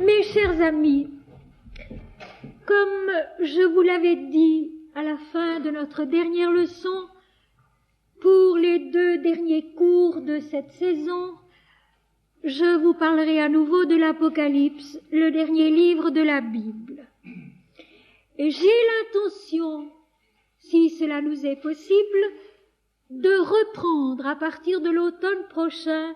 Mes chers amis, comme je vous l'avais dit à la fin de notre dernière leçon, pour les 2 derniers cours de cette saison, je vous parlerai à nouveau de l'Apocalypse, le dernier livre de la Bible. Et j'ai l'intention, si cela nous est possible, de reprendre à partir de l'automne prochain,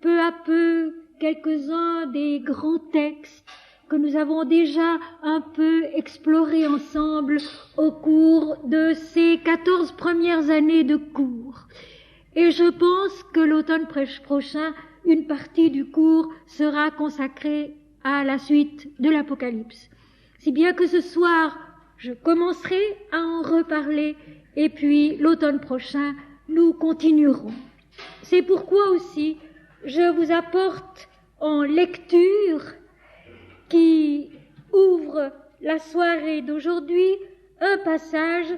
peu à peu, quelques-uns des grands textes que nous avons déjà un peu explorés ensemble au cours de ces 14 premières années de cours. Et je pense que l'automne prochain, une partie du cours sera consacrée à la suite de l'Apocalypse. Si bien que ce soir, je commencerai à en reparler et puis l'automne prochain, nous continuerons. C'est pourquoi aussi je vous apporte en lecture qui ouvre la soirée d'aujourd'hui un passage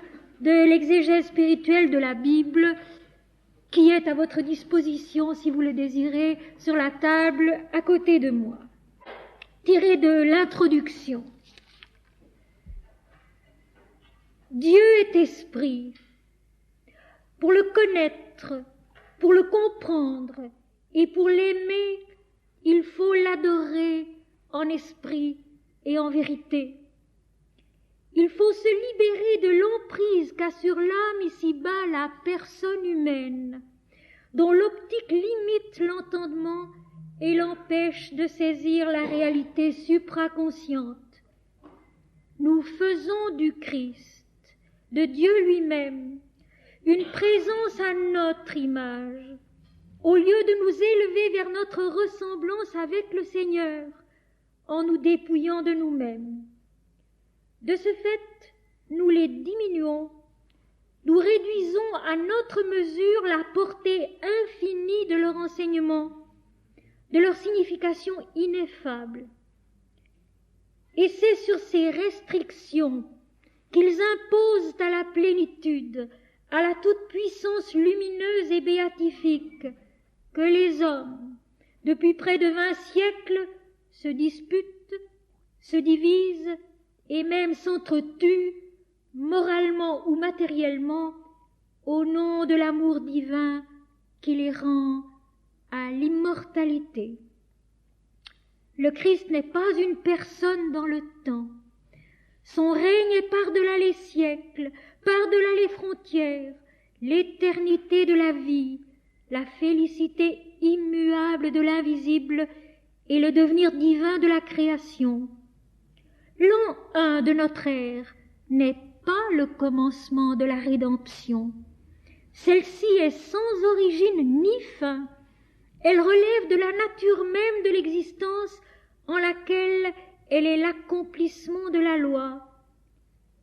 de l'exégèse spirituelle de la Bible qui est à votre disposition, si vous le désirez, sur la table à côté de moi. Tiré de l'introduction. Dieu est esprit. Pour le connaître, pour le comprendre et pour l'aimer, il faut l'adorer en esprit et en vérité. Il faut se libérer de l'emprise qu'a sur l'âme ici-bas la personne humaine, dont l'optique limite l'entendement et l'empêche de saisir la réalité supraconsciente. Nous faisons du Christ, de Dieu lui-même, une présence à notre image, au lieu de nous élever vers notre ressemblance avec le Seigneur, en nous dépouillant de nous-mêmes. De ce fait, nous les diminuons, nous réduisons à notre mesure la portée infinie de leur enseignement, de leur signification ineffable. Et c'est sur ces restrictions qu'ils imposent à la plénitude, à la toute-puissance lumineuse et béatifique, que les hommes, depuis près de 20 siècles, se disputent, se divisent et même s'entretuent, moralement ou matériellement, au nom de l'amour divin qui les rend à l'immortalité. Le Christ n'est pas une personne dans le temps. Son règne est par-delà les siècles, par-delà les frontières, l'éternité de la vie, la félicité immuable de l'invisible et le devenir divin de la création. L'an 1 de notre ère n'est pas le commencement de la rédemption. Celle-ci est sans origine ni fin. Elle relève de la nature même de l'existence en laquelle elle est l'accomplissement de la loi.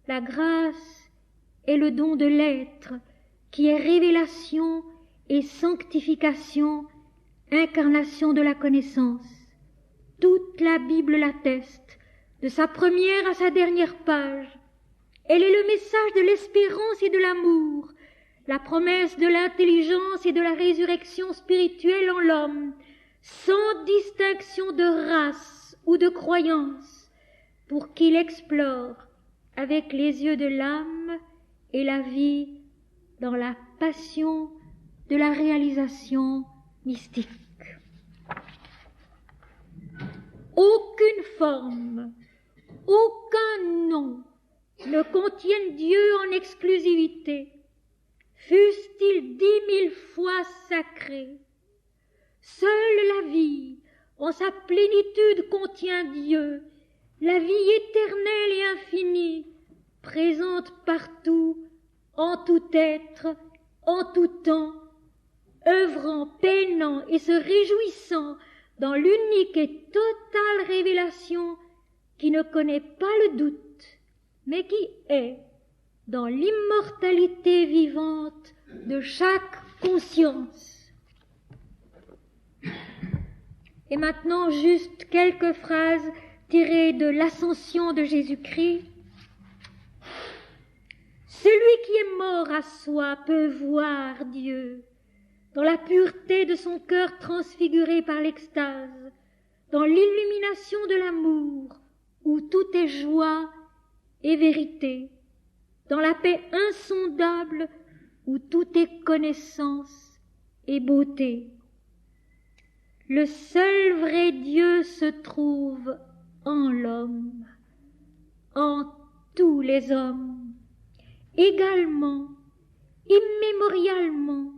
La grâce est le don de l'être qui est révélation et sanctification, incarnation de la connaissance. Toute la Bible l'atteste, de sa première à sa dernière page. Elle est le message de l'espérance et de l'amour, la promesse de l'intelligence et de la résurrection spirituelle en l'homme, sans distinction de race ou de croyance, pour qu'il explore avec les yeux de l'âme et la vie dans la passion de la réalisation mystique. Aucune forme, aucun nom ne contiennent Dieu en exclusivité, fussent-ils 10 000 fois sacrés. Seule la vie, en sa plénitude, contient Dieu, la vie éternelle et infinie, présente partout, en tout être, en tout temps, œuvrant, peinant et se réjouissant dans l'unique et totale révélation qui ne connaît pas le doute, mais qui est dans l'immortalité vivante de chaque conscience. Et maintenant, juste quelques phrases tirées de l'Ascension de Jésus-Christ. Celui qui est mort à soi peut voir Dieu dans la pureté de son cœur transfiguré par l'extase, dans l'illumination de la tout est joie et vérité, dans la paix insondable où tout est connaissance et beauté. Le seul vrai Dieu se trouve en l'homme, en tous les hommes, également, immémorialement,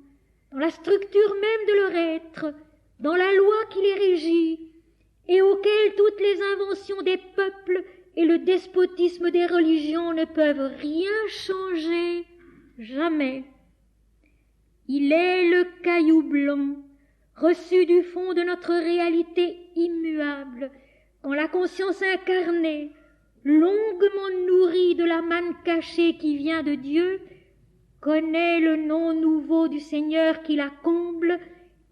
dans la structure même de leur être, dans la loi qui les régit, et auquel toutes les inventions des peuples et le despotisme des religions ne peuvent rien changer, jamais. Il est le caillou blanc, reçu du fond de notre réalité immuable, quand la conscience incarnée, longuement nourrie de la manne cachée qui vient de Dieu, connaît le nom nouveau du Seigneur qui la comble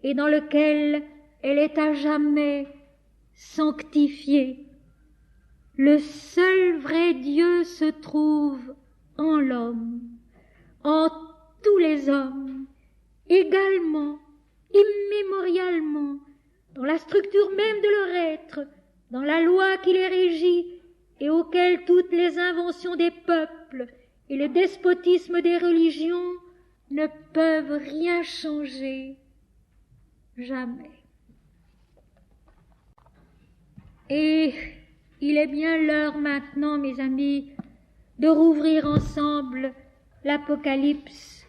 et dans lequel elle est à jamais sanctifiée. Le seul vrai Dieu se trouve en l'homme, en tous les hommes, également, immémorialement, dans la structure même de leur être, dans la loi qui les régit et auquel toutes les inventions des peuples et le despotisme des religions ne peuvent rien changer, jamais. Et il est bien l'heure maintenant, mes amis, de rouvrir ensemble l'Apocalypse,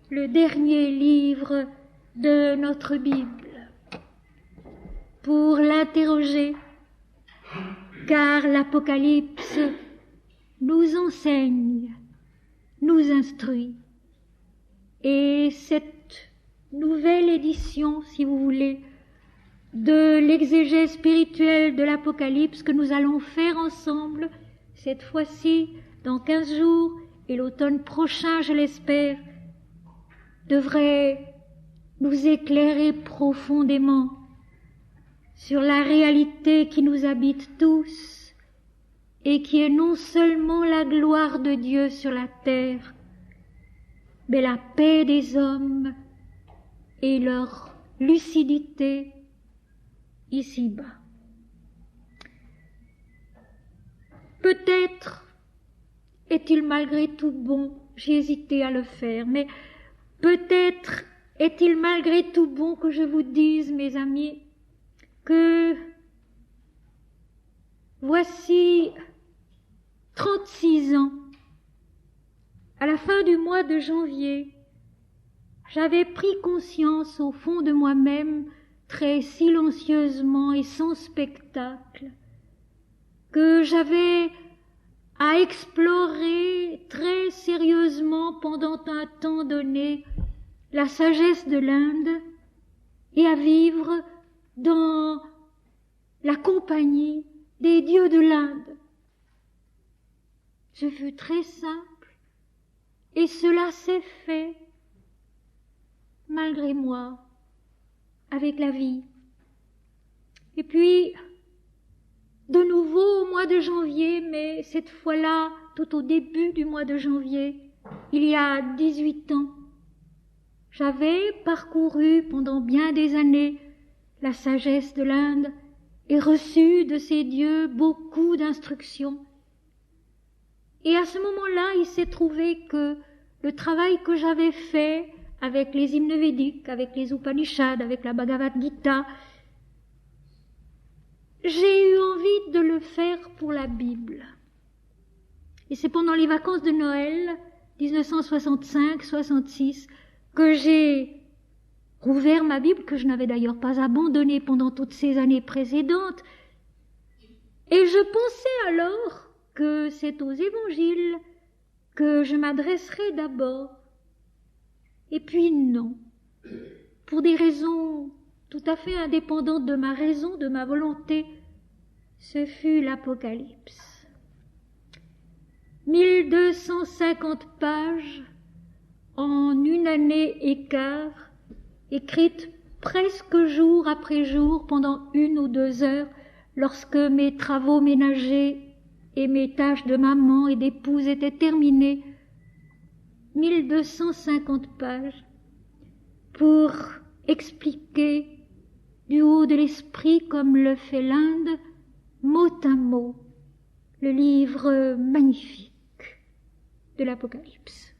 le dernier livre de notre Bible, pour l'interroger, car l'Apocalypse nous enseigne, nous instruit. Et cette nouvelle édition, si vous voulez, de l'exégèse spirituelle de l'Apocalypse que nous allons faire ensemble, cette fois-ci, dans 15 jours, et l'automne prochain, je l'espère, devrait nous éclairer profondément sur la réalité qui nous habite tous et qui est non seulement la gloire de Dieu sur la terre, mais la paix des hommes et leur lucidité ici-bas. Peut-être est-il malgré tout bon, j'ai hésité à le faire, mais peut-être est-il malgré tout bon que je vous dise, mes amis, que voici 36 ans, à la fin du mois de janvier, j'avais pris conscience au fond de moi-même, très silencieusement et sans spectacle, que j'avais à explorer très sérieusement pendant un temps donné la sagesse de l'Inde et à vivre dans la compagnie des dieux de l'Inde. Ce fut très simple et cela s'est fait malgré moi, avec la vie. Et puis, de nouveau au mois de janvier, mais cette fois-là, tout au début du mois de janvier, il y a 18 ans, j'avais parcouru pendant bien des années la sagesse de l'Inde et reçu de ces dieux beaucoup d'instructions. Et à ce moment-là, il s'est trouvé que le travail que j'avais fait avec les hymnes védiques, avec les Upanishads, avec la Bhagavad Gita, j'ai eu envie de le faire pour la Bible. Et c'est pendant les vacances de Noël 1965-66 que j'ai rouvert ma Bible, que je n'avais d'ailleurs pas abandonnée pendant toutes ces années précédentes. Et je pensais alors que c'est aux évangiles que je m'adresserais d'abord. Et puis non, pour des raisons tout à fait indépendantes de ma raison, de ma volonté, ce fut l'Apocalypse. 1250 pages en une année et quart, écrites presque jour après jour pendant 1 ou 2 heures, lorsque mes travaux ménagers et mes tâches de maman et d'épouse étaient terminés. 1250 pages pour expliquer du haut de l'esprit, comme le fait l'Inde, mot à mot, le livre magnifique de l'Apocalypse.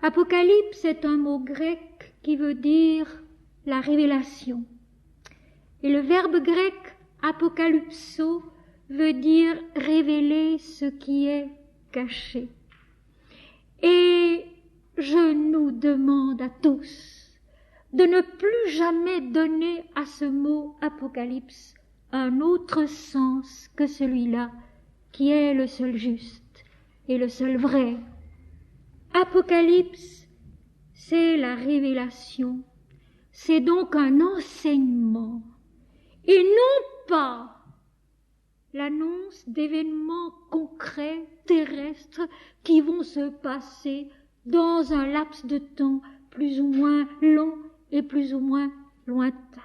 Apocalypse est un mot grec qui veut dire la révélation. Et le verbe grec apocalypso veut dire révéler ce qui est caché. Et je nous demande à tous de ne plus jamais donner à ce mot apocalypse un autre sens que celui-là, qui est le seul juste et le seul vrai. Apocalypse, c'est la révélation, c'est donc un enseignement, et non pas l'annonce d'événements concrets, terrestres, qui vont se passer dans un laps de temps plus ou moins long et plus ou moins lointain.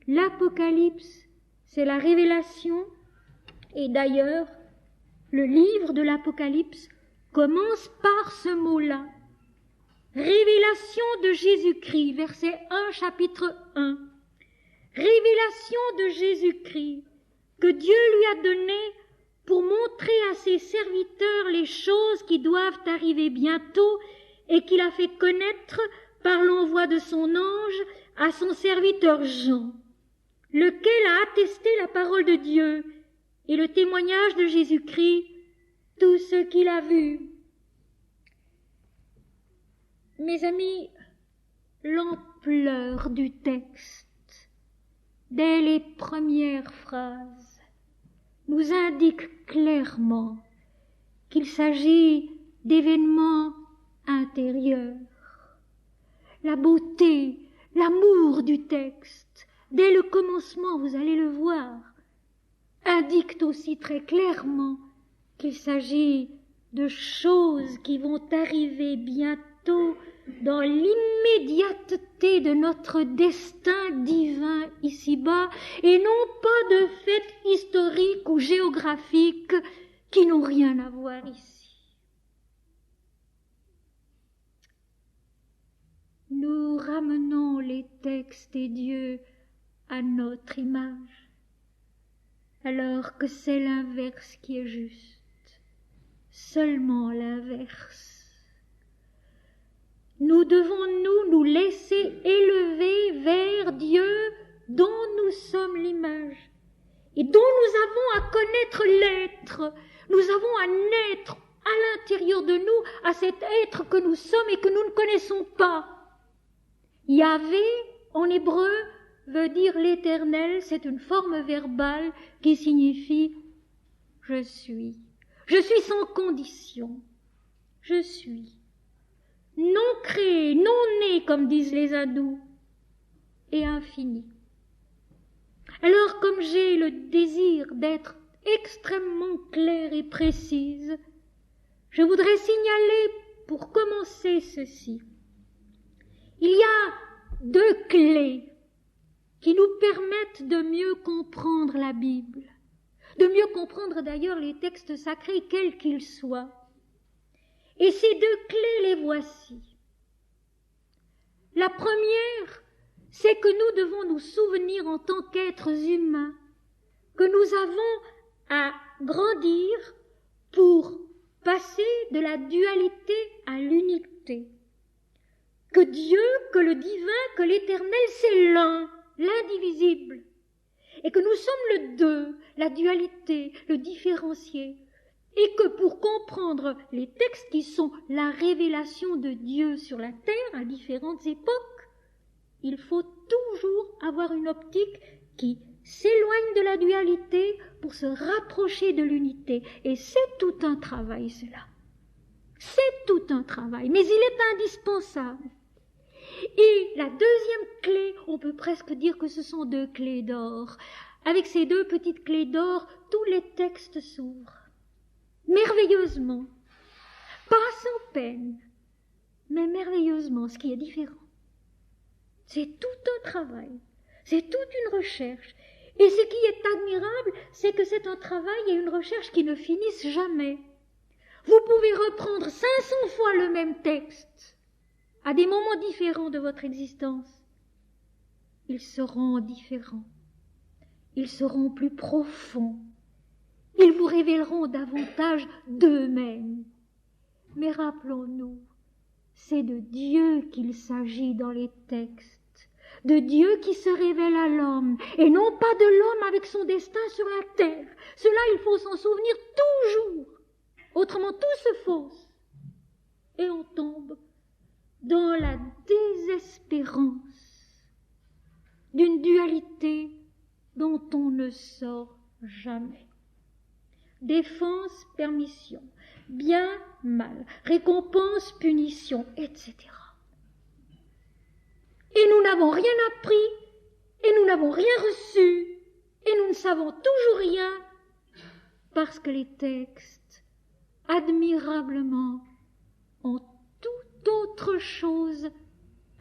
L'Apocalypse, c'est la révélation, et d'ailleurs, le livre de l'Apocalypse commence par ce mot-là. Révélation de Jésus-Christ, verset 1, chapitre 1. Révélation de Jésus-Christ, que Dieu lui a donné pour montrer à ses serviteurs les choses qui doivent arriver bientôt et qu'il a fait connaître par l'envoi de son ange à son serviteur Jean, lequel a attesté la parole de Dieu et le témoignage de Jésus-Christ, tout ce qu'il a vu. Mes amis, l'ampleur du texte, dès les premières phrases, nous indique clairement qu'il s'agit d'événements intérieurs. La beauté, l'amour du texte, dès le commencement, vous allez le voir, indique aussi très clairement qu'il s'agit de choses qui vont arriver bientôt dans l'immédiateté de notre destin divin ici-bas, et non pas de faits historiques ou géographiques qui n'ont rien à voir ici. Nous ramenons les textes et Dieu à notre image, alors que c'est l'inverse qui est juste, seulement l'inverse. Nous devons nous laisser élever vers Dieu dont nous sommes l'image et dont nous avons à connaître l'être. Nous avons à naître à l'intérieur de nous à cet être que nous sommes et que nous ne connaissons pas. Yahvé, en hébreu, veut dire l'Éternel, c'est une forme verbale qui signifie « je suis ». Je suis sans condition. Je suis. Non créé, non né, comme disent les hindous, et infini. Alors, comme j'ai le désir d'être extrêmement claire et précise, je voudrais signaler, pour commencer, ceci. Il y a deux clés qui nous permettent de mieux comprendre la Bible, de mieux comprendre d'ailleurs les textes sacrés, quels qu'ils soient. Et ces deux clés, les voici. La première, c'est que nous devons nous souvenir en tant qu'êtres humains que nous avons à grandir pour passer de la dualité à l'unité. Que Dieu, que le divin, que l'éternel, c'est l'un, l'indivisible. Et que nous sommes le deux, la dualité, le différencié. Et que pour comprendre les textes qui sont la révélation de Dieu sur la terre à différentes époques, il faut toujours avoir une optique qui s'éloigne de la dualité pour se rapprocher de l'unité. Et c'est tout un travail, cela. C'est tout un travail, mais il est indispensable. Et la deuxième clé, on peut presque dire que ce sont deux clés d'or. Avec ces deux petites clés d'or, tous les textes s'ouvrent. Merveilleusement, pas sans peine, mais merveilleusement, ce qui est différent. C'est tout un travail, c'est toute une recherche. Et ce qui est admirable, c'est que c'est un travail et une recherche qui ne finissent jamais. Vous pouvez reprendre 500 fois le même texte à des moments différents de votre existence. Ils seront différents, ils seront plus profonds, Ils vous révéleront davantage d'eux-mêmes. Mais rappelons-nous, c'est de Dieu qu'il s'agit dans les textes, de Dieu qui se révèle à l'homme, et non pas de l'homme avec son destin sur la terre. Cela, il faut s'en souvenir toujours. Autrement, tout se fausse, et on tombe dans la désespérance d'une dualité dont on ne sort jamais. Défense, permission, bien, mal, récompense, punition, etc. Et nous n'avons rien appris, et nous n'avons rien reçu, et nous ne savons toujours rien, parce que les textes, admirablement, ont tout autre chose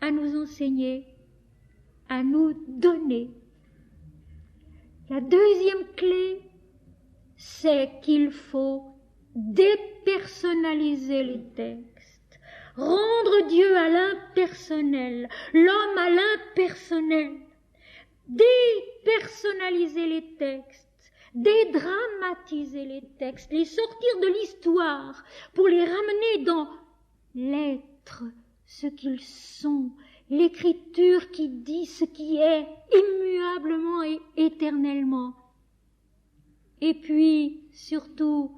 à nous enseigner, à nous donner. La deuxième clé, c'est qu'il faut dépersonnaliser les textes, rendre Dieu à l'impersonnel, l'homme à l'impersonnel, dépersonnaliser les textes, dédramatiser les textes, les sortir de l'histoire pour les ramener dans l'être, ce qu'ils sont, l'écriture qui dit ce qui est immuablement et éternellement. Et puis, surtout,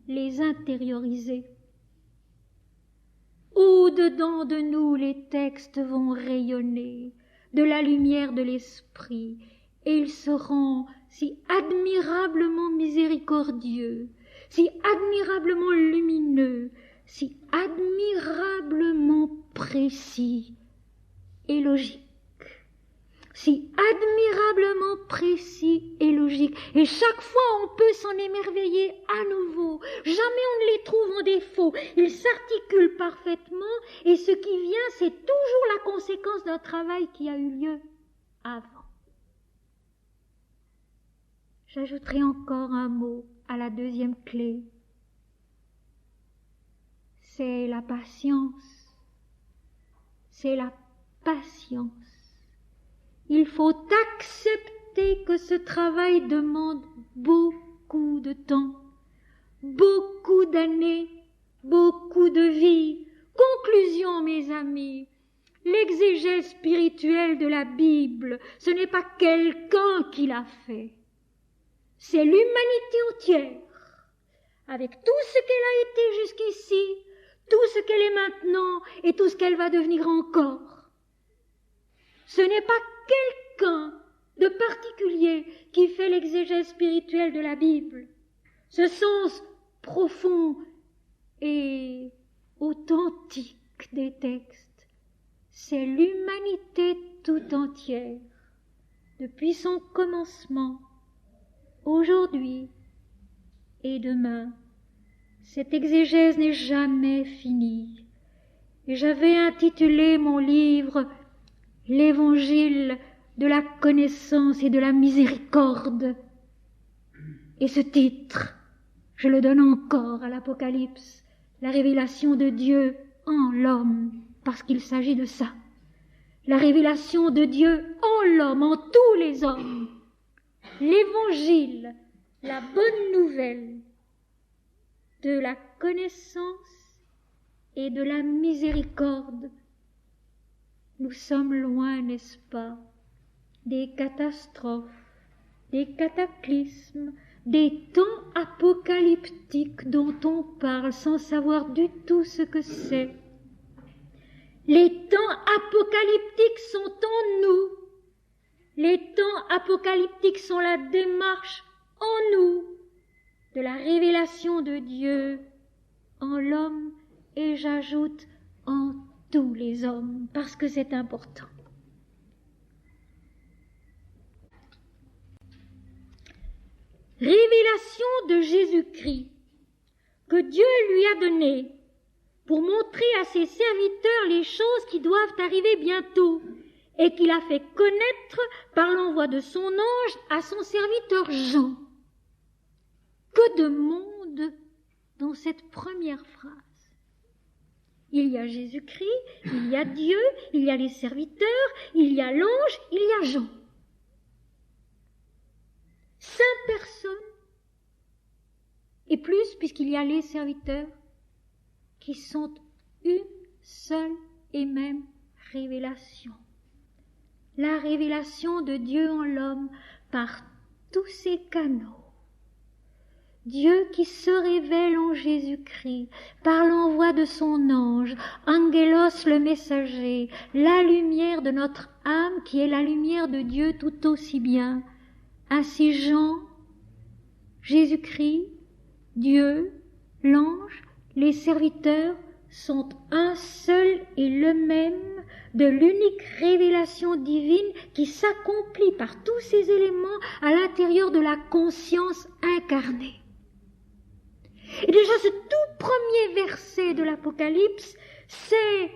les intérioriser. Au-dedans de nous, les textes vont rayonner de la lumière de l'esprit, et ils seront si admirablement miséricordieux, si admirablement lumineux, si admirablement précis et logique. Si admirablement précis et logique. Et chaque fois, on peut s'en émerveiller à nouveau. Jamais on ne les trouve en défaut. Ils s'articulent parfaitement et ce qui vient, c'est toujours la conséquence d'un travail qui a eu lieu avant. J'ajouterai encore un mot à la deuxième clé. C'est la patience. C'est la patience. Il faut accepter que ce travail demande beaucoup de temps, beaucoup d'années, beaucoup de vie. Conclusion, mes amis, l'exégèse spirituelle de la Bible, ce n'est pas quelqu'un qui l'a fait. C'est l'humanité entière, avec tout ce qu'elle a été jusqu'ici, tout ce qu'elle est maintenant et tout ce qu'elle va devenir encore. Ce n'est pas quelqu'un de particulier qui fait l'exégèse spirituelle de la Bible. Ce sens profond et authentique des textes, c'est l'humanité tout entière, depuis son commencement, aujourd'hui et demain. Cette exégèse n'est jamais finie. Et j'avais intitulé mon livre « L'évangile de la connaissance et de la miséricorde ». Et ce titre, je le donne encore à l'Apocalypse, la révélation de Dieu en l'homme, parce qu'il s'agit de ça. La révélation de Dieu en l'homme, en tous les hommes. L'évangile, la bonne nouvelle de la connaissance et de la miséricorde. Nous sommes loin, n'est-ce pas, des catastrophes, des cataclysmes, des temps apocalyptiques dont on parle sans savoir du tout ce que c'est. Les temps apocalyptiques sont en nous. Les temps apocalyptiques sont la démarche en nous de la révélation de Dieu en l'homme et j'ajoute en tous les hommes parce que c'est important. Révélation de Jésus-Christ que Dieu lui a donnée pour montrer à ses serviteurs les choses qui doivent arriver bientôt et qu'il a fait connaître par l'envoi de son ange à son serviteur Jean. Que de monde dans cette première phrase. Il y a Jésus-Christ, il y a Dieu, il y a les serviteurs, il y a l'ange, il y a Jean. 5 personnes plus puisqu'il y a les serviteurs qui sont une seule et même révélation. La révélation de Dieu en l'homme par tous ses canaux. Dieu qui se révèle en Jésus-Christ par l'envoi de son ange, Angelos le messager, la lumière de notre âme qui est la lumière de Dieu tout aussi bien. Ainsi Jean, Jésus-Christ, Dieu, l'ange, les serviteurs sont un seul et le même de l'unique révélation divine qui s'accomplit par tous ces éléments à l'intérieur de la conscience incarnée. Et déjà ce tout premier verset de l'Apocalypse, c'est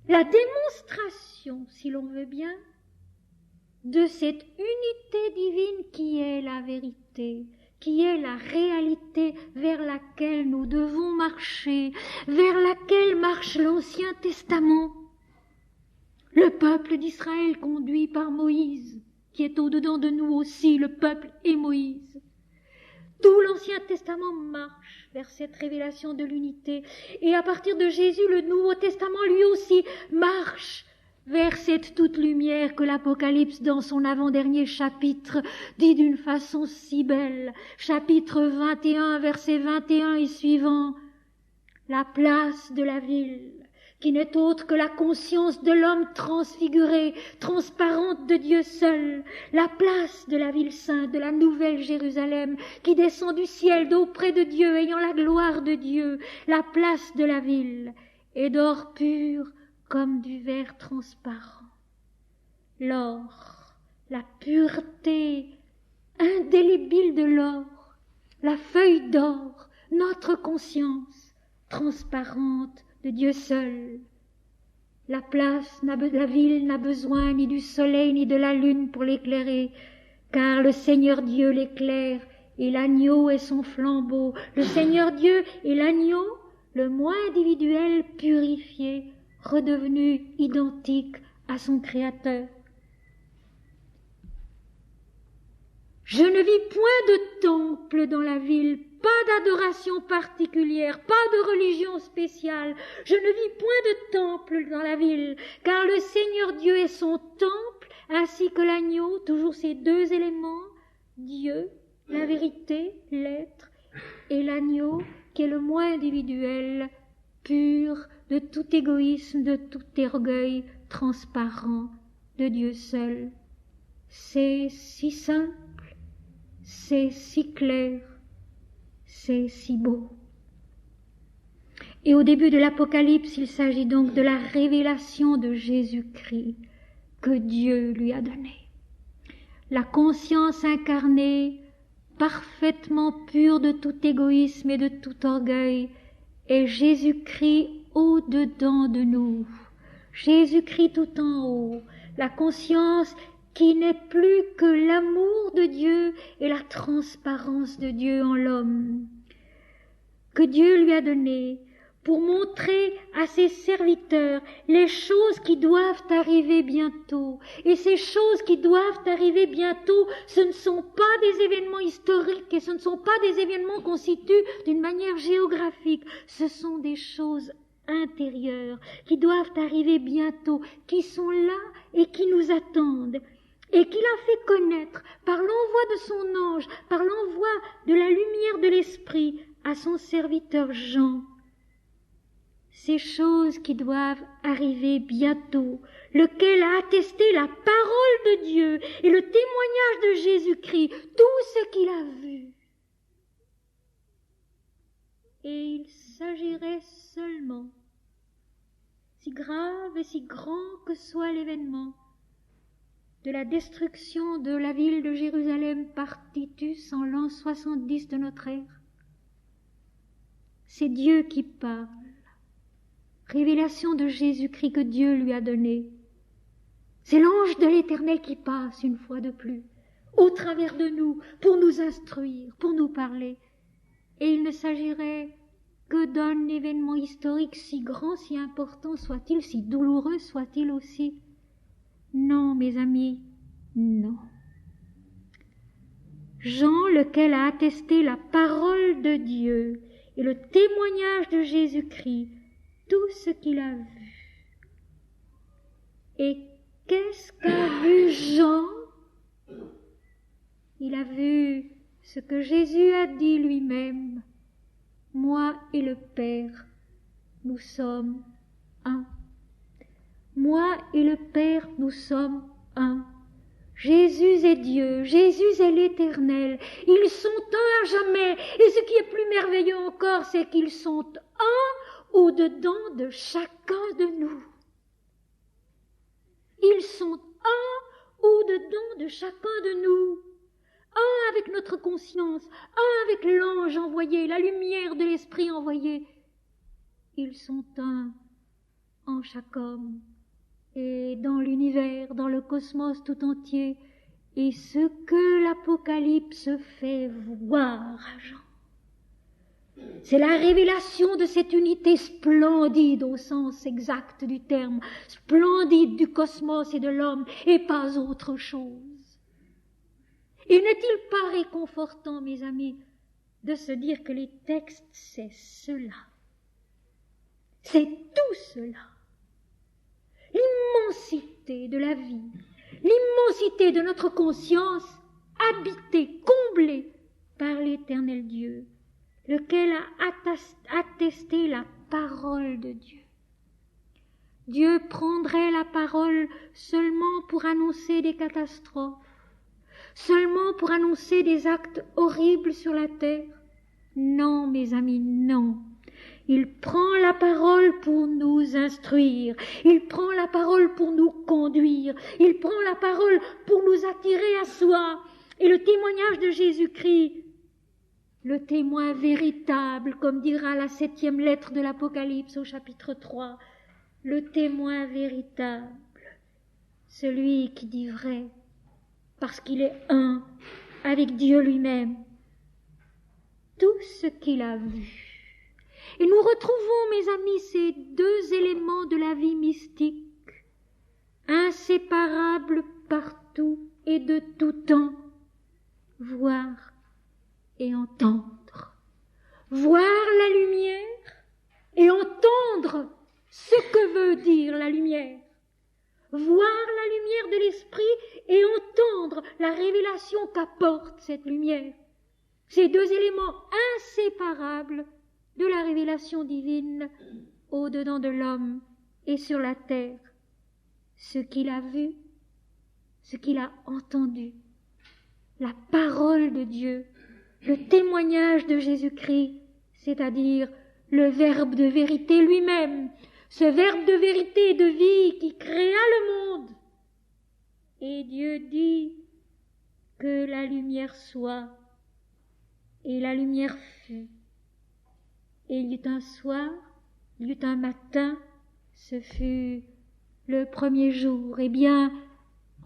la démonstration, si l'on veut bien, de cette unité divine qui est la vérité, qui est la réalité vers laquelle nous devons marcher, vers laquelle marche l'Ancien Testament. Le peuple d'Israël conduit par Moïse, qui est au-dedans de nous aussi, le peuple et Moïse. Tout l'Ancien Testament marche vers cette révélation de l'unité. Et à partir de Jésus, le Nouveau Testament lui aussi marche vers cette toute lumière que l'Apocalypse, dans son avant-dernier chapitre, dit d'une façon si belle. Chapitre 21, verset 21 et suivant. La place de la ville, qui n'est autre que la conscience de l'homme transfiguré, transparente de Dieu seul, la place de la ville sainte, de la nouvelle Jérusalem, qui descend du ciel d'auprès de Dieu, ayant la gloire de Dieu, la place de la ville, est d'or pur comme du verre transparent. L'or, la pureté indélébile de l'or, la feuille d'or, notre conscience transparente de Dieu seul. La ville n'a besoin ni du soleil ni de la lune pour l'éclairer, car le Seigneur Dieu l'éclaire et l'agneau est son flambeau. Le Seigneur Dieu est l'agneau, le moi individuel purifié, redevenu identique à son Créateur. Je ne vis point de temple dans la ville, pas d'adoration particulière, pas de religion spéciale. Je ne vis point de temple dans la ville, car le Seigneur Dieu est son temple, ainsi que l'agneau, toujours ces deux éléments, Dieu, la vérité, l'être, et l'agneau qui est le moi individuel, pur de tout égoïsme, de tout orgueil, transparent de Dieu seul. C'est si simple, c'est si clair, c'est si beau. Et au début de l'Apocalypse, il s'agit donc de la révélation de Jésus-Christ que Dieu lui a donnée. La conscience incarnée, parfaitement pure de tout égoïsme et de tout orgueil, est Jésus-Christ au-dedans de nous. Jésus-Christ tout en haut, la conscience qui n'est plus que l'amour de Dieu et la transparence de Dieu en l'homme, que Dieu lui a donné pour montrer à ses serviteurs les choses qui doivent arriver bientôt. Et ces choses qui doivent arriver bientôt, ce ne sont pas des événements historiques et ce ne sont pas des événements qu'on situe d'une manière géographique, ce sont des choses intérieures qui doivent arriver bientôt, qui sont là et qui nous attendent. Et qu'il a fait connaître par l'envoi de son ange, par l'envoi de la lumière de l'Esprit à son serviteur Jean. Ces choses qui doivent arriver bientôt, lequel a attesté la parole de Dieu et le témoignage de Jésus-Christ, tout ce qu'il a vu. Et il s'agirait seulement, si grave et si grand que soit l'événement, de la destruction de la ville de Jérusalem par Titus en l'an 70 de notre ère. C'est Dieu qui parle. Révélation de Jésus-Christ que Dieu lui a donnée. C'est l'ange de l'Éternel qui passe une fois de plus, au travers de nous, pour nous instruire, pour nous parler. Et il ne s'agirait que d'un événement historique si grand, si important soit-il, si douloureux soit-il aussi. Non, mes amis, non. Jean, lequel a attesté la parole parole de Dieu et le témoignage de Jésus-Christ, tout ce qu'il a vu. Et qu'est-ce qu'a vu Jean? Il a vu ce que Jésus a dit lui-même. Moi et le Père, nous sommes un. Moi et le Père, nous sommes un. Jésus est Dieu, Jésus est l'Éternel. Ils sont un à jamais. Et ce qui est plus merveilleux encore, c'est qu'ils sont un au-dedans de chacun de nous. Ils sont un au-dedans de chacun de nous. Un avec notre conscience, un avec l'ange envoyé, la lumière de l'Esprit envoyé. Ils sont un en chaque homme et dans l'univers, dans le cosmos tout entier. Et ce que l'Apocalypse fait voir à Jean, c'est la révélation de cette unité splendide au sens exact du terme, splendide du cosmos et de l'homme, et pas autre chose. Et n'est-il pas réconfortant, mes amis, de se dire que les textes, c'est cela. C'est tout cela. L'immensité de la vie, l'immensité de notre conscience, habitée, comblée par l'Éternel Dieu, lequel a attesté la parole de Dieu. Dieu prendrait la parole seulement pour annoncer des catastrophes, seulement pour annoncer des actes horribles sur la terre? Non, mes amis, non. Il prend la parole pour nous instruire, il prend la parole pour nous conduire, il prend la parole pour nous attirer à soi. Et le témoignage de Jésus-Christ, le témoin véritable, comme dira la 7e lettre de l'Apocalypse au chapitre 3, le témoin véritable, celui qui dit vrai, parce qu'il est un avec Dieu lui-même, tout ce qu'il a vu. Et nous retrouvons, mes amis, ces deux éléments de la vie mystique, inséparables partout et de tout temps, voir et entendre. Voir la lumière et entendre ce que veut dire la lumière. Voir la lumière de l'esprit et entendre la révélation qu'apporte cette lumière. Ces deux éléments inséparables de la révélation divine au-dedans de l'homme et sur la terre. Ce qu'il a vu, ce qu'il a entendu, la parole de Dieu, le témoignage de Jésus-Christ, c'est-à-dire le Verbe de vérité lui-même, ce Verbe de vérité et de vie qui créa le monde. Et Dieu dit que la lumière soit, et la lumière fut. Et il y eut un soir, il y eut un matin, ce fut le premier jour. Eh bien,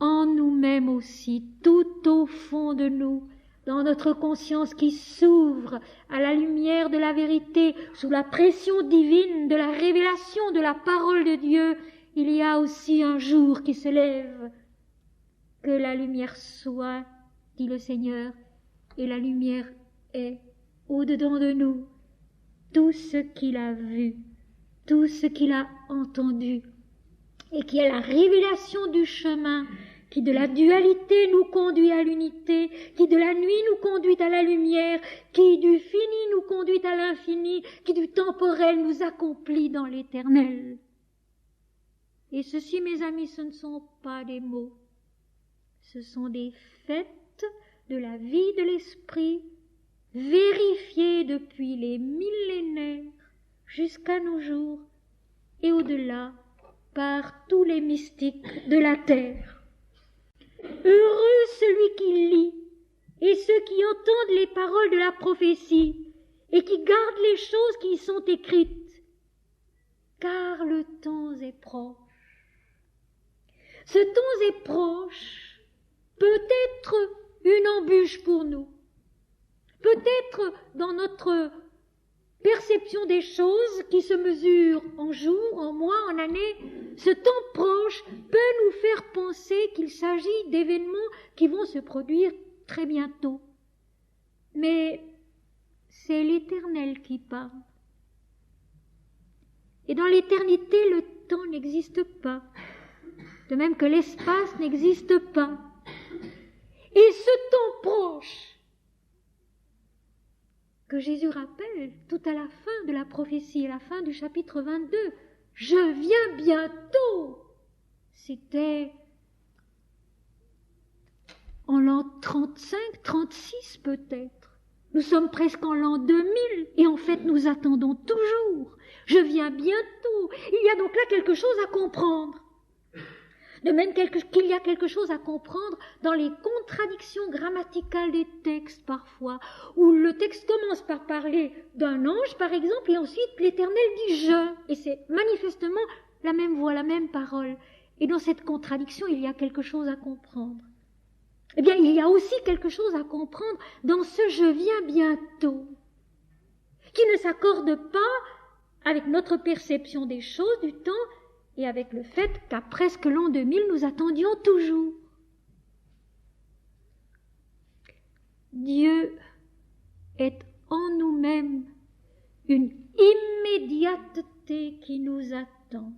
en nous-mêmes aussi, tout au fond de nous, dans notre conscience qui s'ouvre à la lumière de la vérité, sous la pression divine de la révélation de la parole de Dieu, il y a aussi un jour qui se lève. Que la lumière soit, dit le Seigneur, et la lumière est au-dedans de nous. Tout ce qu'il a vu, tout ce qu'il a entendu, et qui est la révélation du chemin, qui de la dualité nous conduit à l'unité, qui de la nuit nous conduit à la lumière, qui du fini nous conduit à l'infini, qui du temporel nous accomplit dans l'éternel. Et ceci, mes amis, ce ne sont pas des mots, ce sont des faits de la vie de l'esprit, vérifiés depuis les millénaires jusqu'à nos jours et au-delà par tous les mystiques de la terre. Heureux celui qui lit et ceux qui entendent les paroles de la prophétie et qui gardent les choses qui y sont écrites, car le temps est proche. Ce temps est proche, peut-être une embûche pour nous, peut-être dans notre perception des choses qui se mesurent en jours, en mois, en années, ce temps proche peut nous faire penser qu'il s'agit d'événements qui vont se produire très bientôt. Mais c'est l'Éternel qui parle. Et dans l'éternité, le temps n'existe pas, de même que l'espace n'existe pas. Et ce temps proche que Jésus rappelle tout à la fin de la prophétie, à la fin du chapitre 22, « Je viens bientôt », c'était en l'an 35, 36 peut-être. Nous sommes presque en l'an 2000 et en fait nous attendons toujours. Je viens bientôt. Il y a donc là quelque chose à comprendre. De même qu'il y a quelque chose à comprendre dans les contradictions grammaticales des textes parfois, où le texte commence par parler d'un ange par exemple et ensuite l'Éternel dit « je ». Et c'est manifestement la même voix, la même parole. Et dans cette contradiction, il y a quelque chose à comprendre. Eh bien, il y a aussi quelque chose à comprendre dans ce « je viens bientôt », qui ne s'accorde pas avec notre perception des choses, du temps, et avec le fait qu'à presque l'an 2000, nous attendions toujours. Dieu est en nous-mêmes une immédiateté qui nous attend.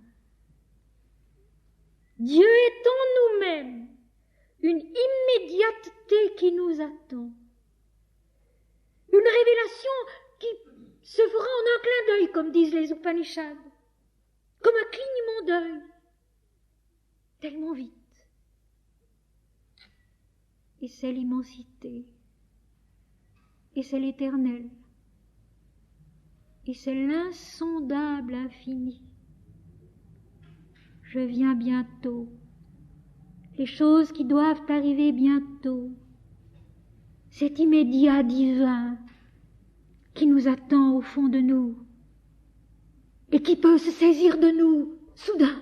Dieu est en nous-mêmes une immédiateté qui nous attend. Une révélation qui se fera en un clin d'œil, comme disent les Upanishads, comme un clignement d'œil, tellement vite. Et c'est l'immensité, et c'est l'éternel, et c'est l'insondable infini. Je viens bientôt. Les choses qui doivent arriver bientôt, cet immédiat divin qui nous attend au fond de nous et qui peut se saisir de nous soudain,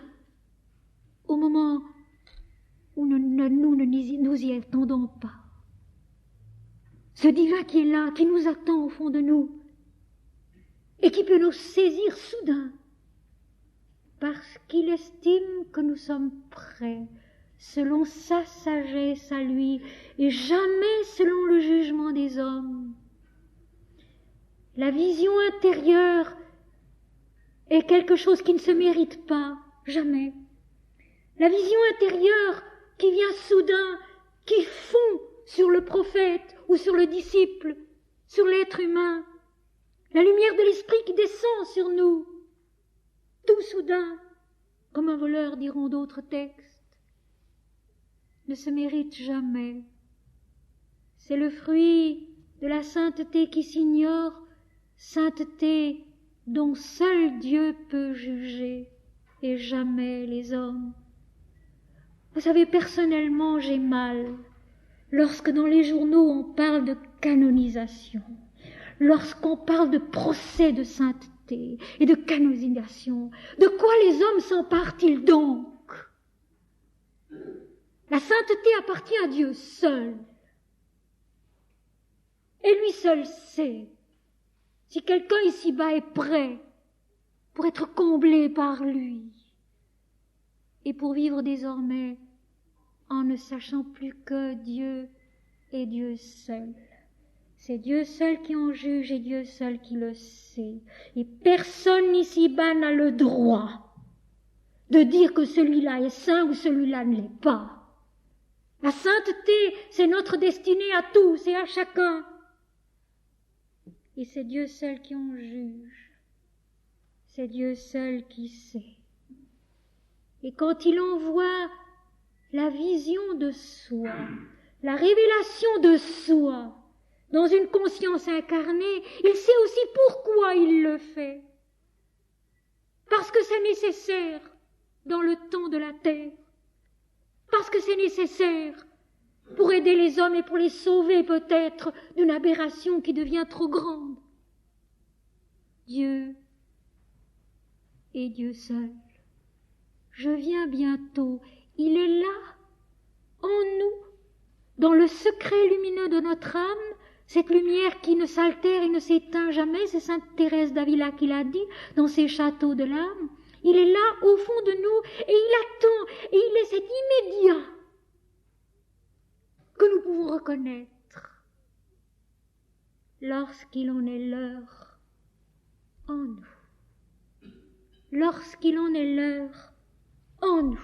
au moment où nous ne y attendons pas. Ce divin qui est là, qui nous attend au fond de nous et qui peut nous saisir soudain parce qu'il estime que nous sommes prêts selon sa sagesse à lui, et jamais selon le jugement des hommes. La vision intérieure est quelque chose qui ne se mérite pas, jamais. La vision intérieure qui vient soudain, qui fond sur le prophète ou sur le disciple, sur l'être humain. La lumière de l'esprit qui descend sur nous, tout soudain, comme un voleur, diront d'autres textes, ne se mérite jamais. C'est le fruit de la sainteté qui s'ignore, sainteté dont seul Dieu peut juger et jamais les hommes. Vous savez, personnellement, j'ai mal lorsque dans les journaux on parle de canonisation, lorsqu'on parle de procès de sainteté et de canonisation. De quoi les hommes s'emparent-ils donc? La sainteté appartient à Dieu seul. Et lui seul sait si quelqu'un ici-bas est prêt pour être comblé par lui et pour vivre désormais en ne sachant plus que Dieu est Dieu seul. C'est Dieu seul qui en juge et Dieu seul qui le sait. Et personne ici-bas n'a le droit de dire que celui-là est saint ou celui-là ne l'est pas. La sainteté, c'est notre destinée à tous et à chacun. Et c'est Dieu seul qui en juge. C'est Dieu seul qui sait. Et quand il envoie la vision de soi, la révélation de soi dans une conscience incarnée, il sait aussi pourquoi il le fait. Parce que c'est nécessaire dans le temps de la terre. Parce que c'est nécessaire pour aider les hommes et pour les sauver peut-être d'une aberration qui devient trop grande. Dieu est Dieu seul. Je viens bientôt. Il est là, en nous, dans le secret lumineux de notre âme, cette lumière qui ne s'altère et ne s'éteint jamais, c'est sainte Thérèse d'Avila qui l'a dit dans ses châteaux de l'âme. Il est là, au fond de nous, et il attend, et il est cet immédiat que nous pouvons reconnaître. lorsqu'il en est l'heure en nous. Lorsqu'il en est l'heure en nous.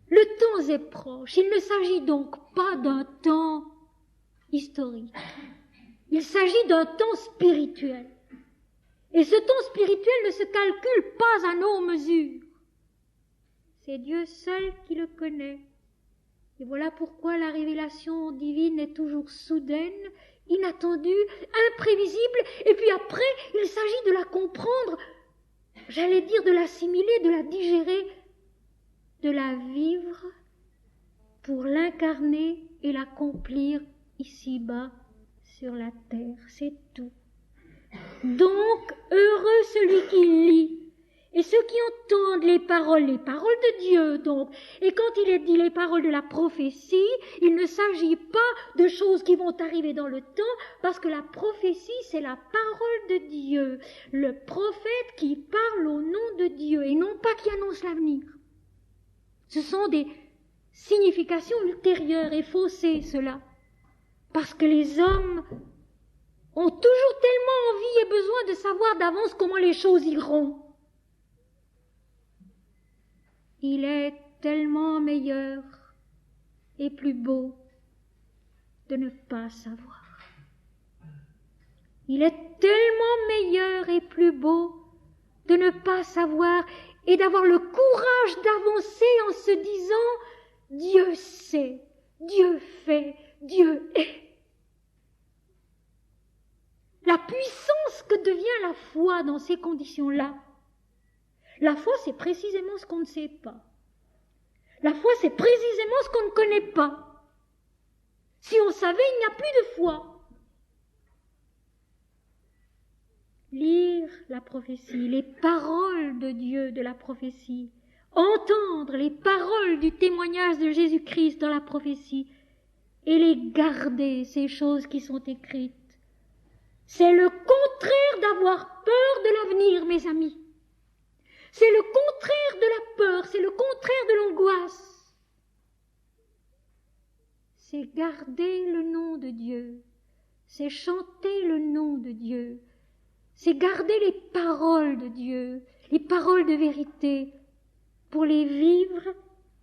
Le temps est proche. Il ne s'agit donc pas d'un temps historique. Il s'agit d'un temps spirituel. Et ce temps spirituel ne se calcule pas à nos mesures. C'est Dieu seul qui le connaît. Et voilà pourquoi la révélation divine est toujours soudaine, inattendue, imprévisible, et puis après, il s'agit de la comprendre, j'allais dire de l'assimiler, de la digérer, de la vivre pour l'incarner et l'accomplir ici-bas sur la terre. C'est tout. Donc, heureux celui qui lit, et ceux qui entendent les paroles de Dieu, donc. Et quand il est dit les paroles de la prophétie, il ne s'agit pas de choses qui vont arriver dans le temps, parce que la prophétie, c'est la parole de Dieu. Le prophète qui parle au nom de Dieu, et non pas qui annonce l'avenir. Ce sont des significations ultérieures et faussées, cela. Parce que les hommes ont toujours tellement envie et besoin de savoir d'avance comment les choses iront. Il est tellement meilleur et plus beau de ne pas savoir. Il est tellement meilleur et plus beau de ne pas savoir et d'avoir le courage d'avancer en se disant « Dieu sait, Dieu fait, Dieu est ». La puissance que devient la foi dans ces conditions-là. La foi, c'est précisément ce qu'on ne sait pas. La foi, c'est précisément ce qu'on ne connaît pas. Si on savait, il n'y a plus de foi. Lire la prophétie, les paroles de Dieu de la prophétie, entendre les paroles du témoignage de Jésus-Christ dans la prophétie et les garder, ces choses qui sont écrites. C'est le contraire d'avoir peur de l'avenir, mes amis. C'est le contraire de la peur, c'est le contraire de l'angoisse. C'est garder le nom de Dieu, c'est chanter le nom de Dieu, c'est garder les paroles de Dieu, les paroles de vérité, pour les vivre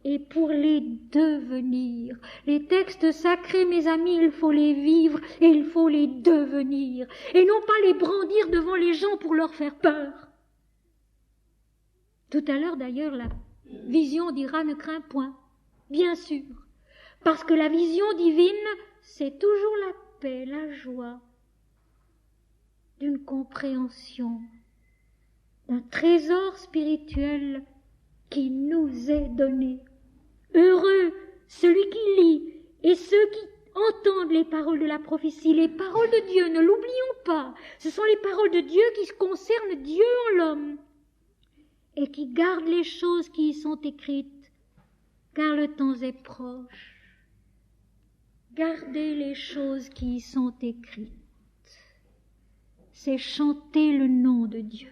et pour les devenir. Les textes sacrés, mes amis, il faut les vivre et il faut les devenir, et non pas les brandir devant les gens pour leur faire peur. Tout à l'heure, d'ailleurs, la vision dira « ne crains point », bien sûr, parce que la vision divine, c'est toujours la paix, la joie d'une compréhension, d'un trésor spirituel qui nous est donné. Heureux celui qui lit et ceux qui entendent les paroles de la prophétie, les paroles de Dieu, ne l'oublions pas, ce sont les paroles de Dieu qui concernent Dieu en l'homme, et qui gardent les choses qui y sont écrites, car le temps est proche. Gardez les choses qui y sont écrites. C'est chanter le nom de Dieu.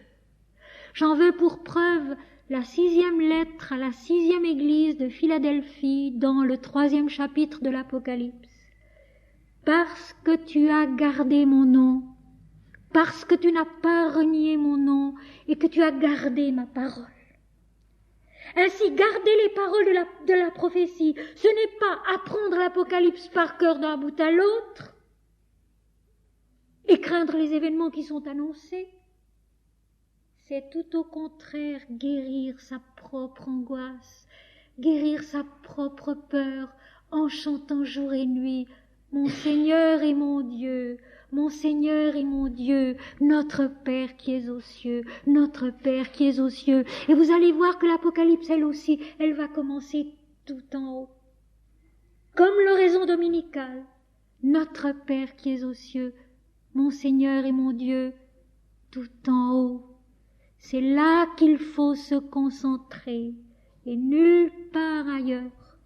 J'en veux pour preuve la 6e lettre à la 6e église de Philadelphie dans le 3e chapitre de l'Apocalypse. Parce que tu as gardé mon nom, parce que tu n'as pas renié mon nom et que tu as gardé ma parole. Ainsi, garder les paroles de la prophétie, ce n'est pas apprendre l'Apocalypse par cœur d'un bout à l'autre et craindre les événements qui sont annoncés. C'est tout au contraire guérir sa propre angoisse, guérir sa propre peur en chantant jour et nuit « Mon Seigneur et mon Dieu ». Mon Seigneur et mon Dieu, notre Père qui es aux cieux, notre Père qui es aux cieux. Et vous allez voir que l'Apocalypse, elle aussi, elle va commencer tout en haut. Comme l'oraison dominicale, notre Père qui es aux cieux, mon Seigneur et mon Dieu, tout en haut. C'est là qu'il faut se concentrer, et nulle part ailleurs,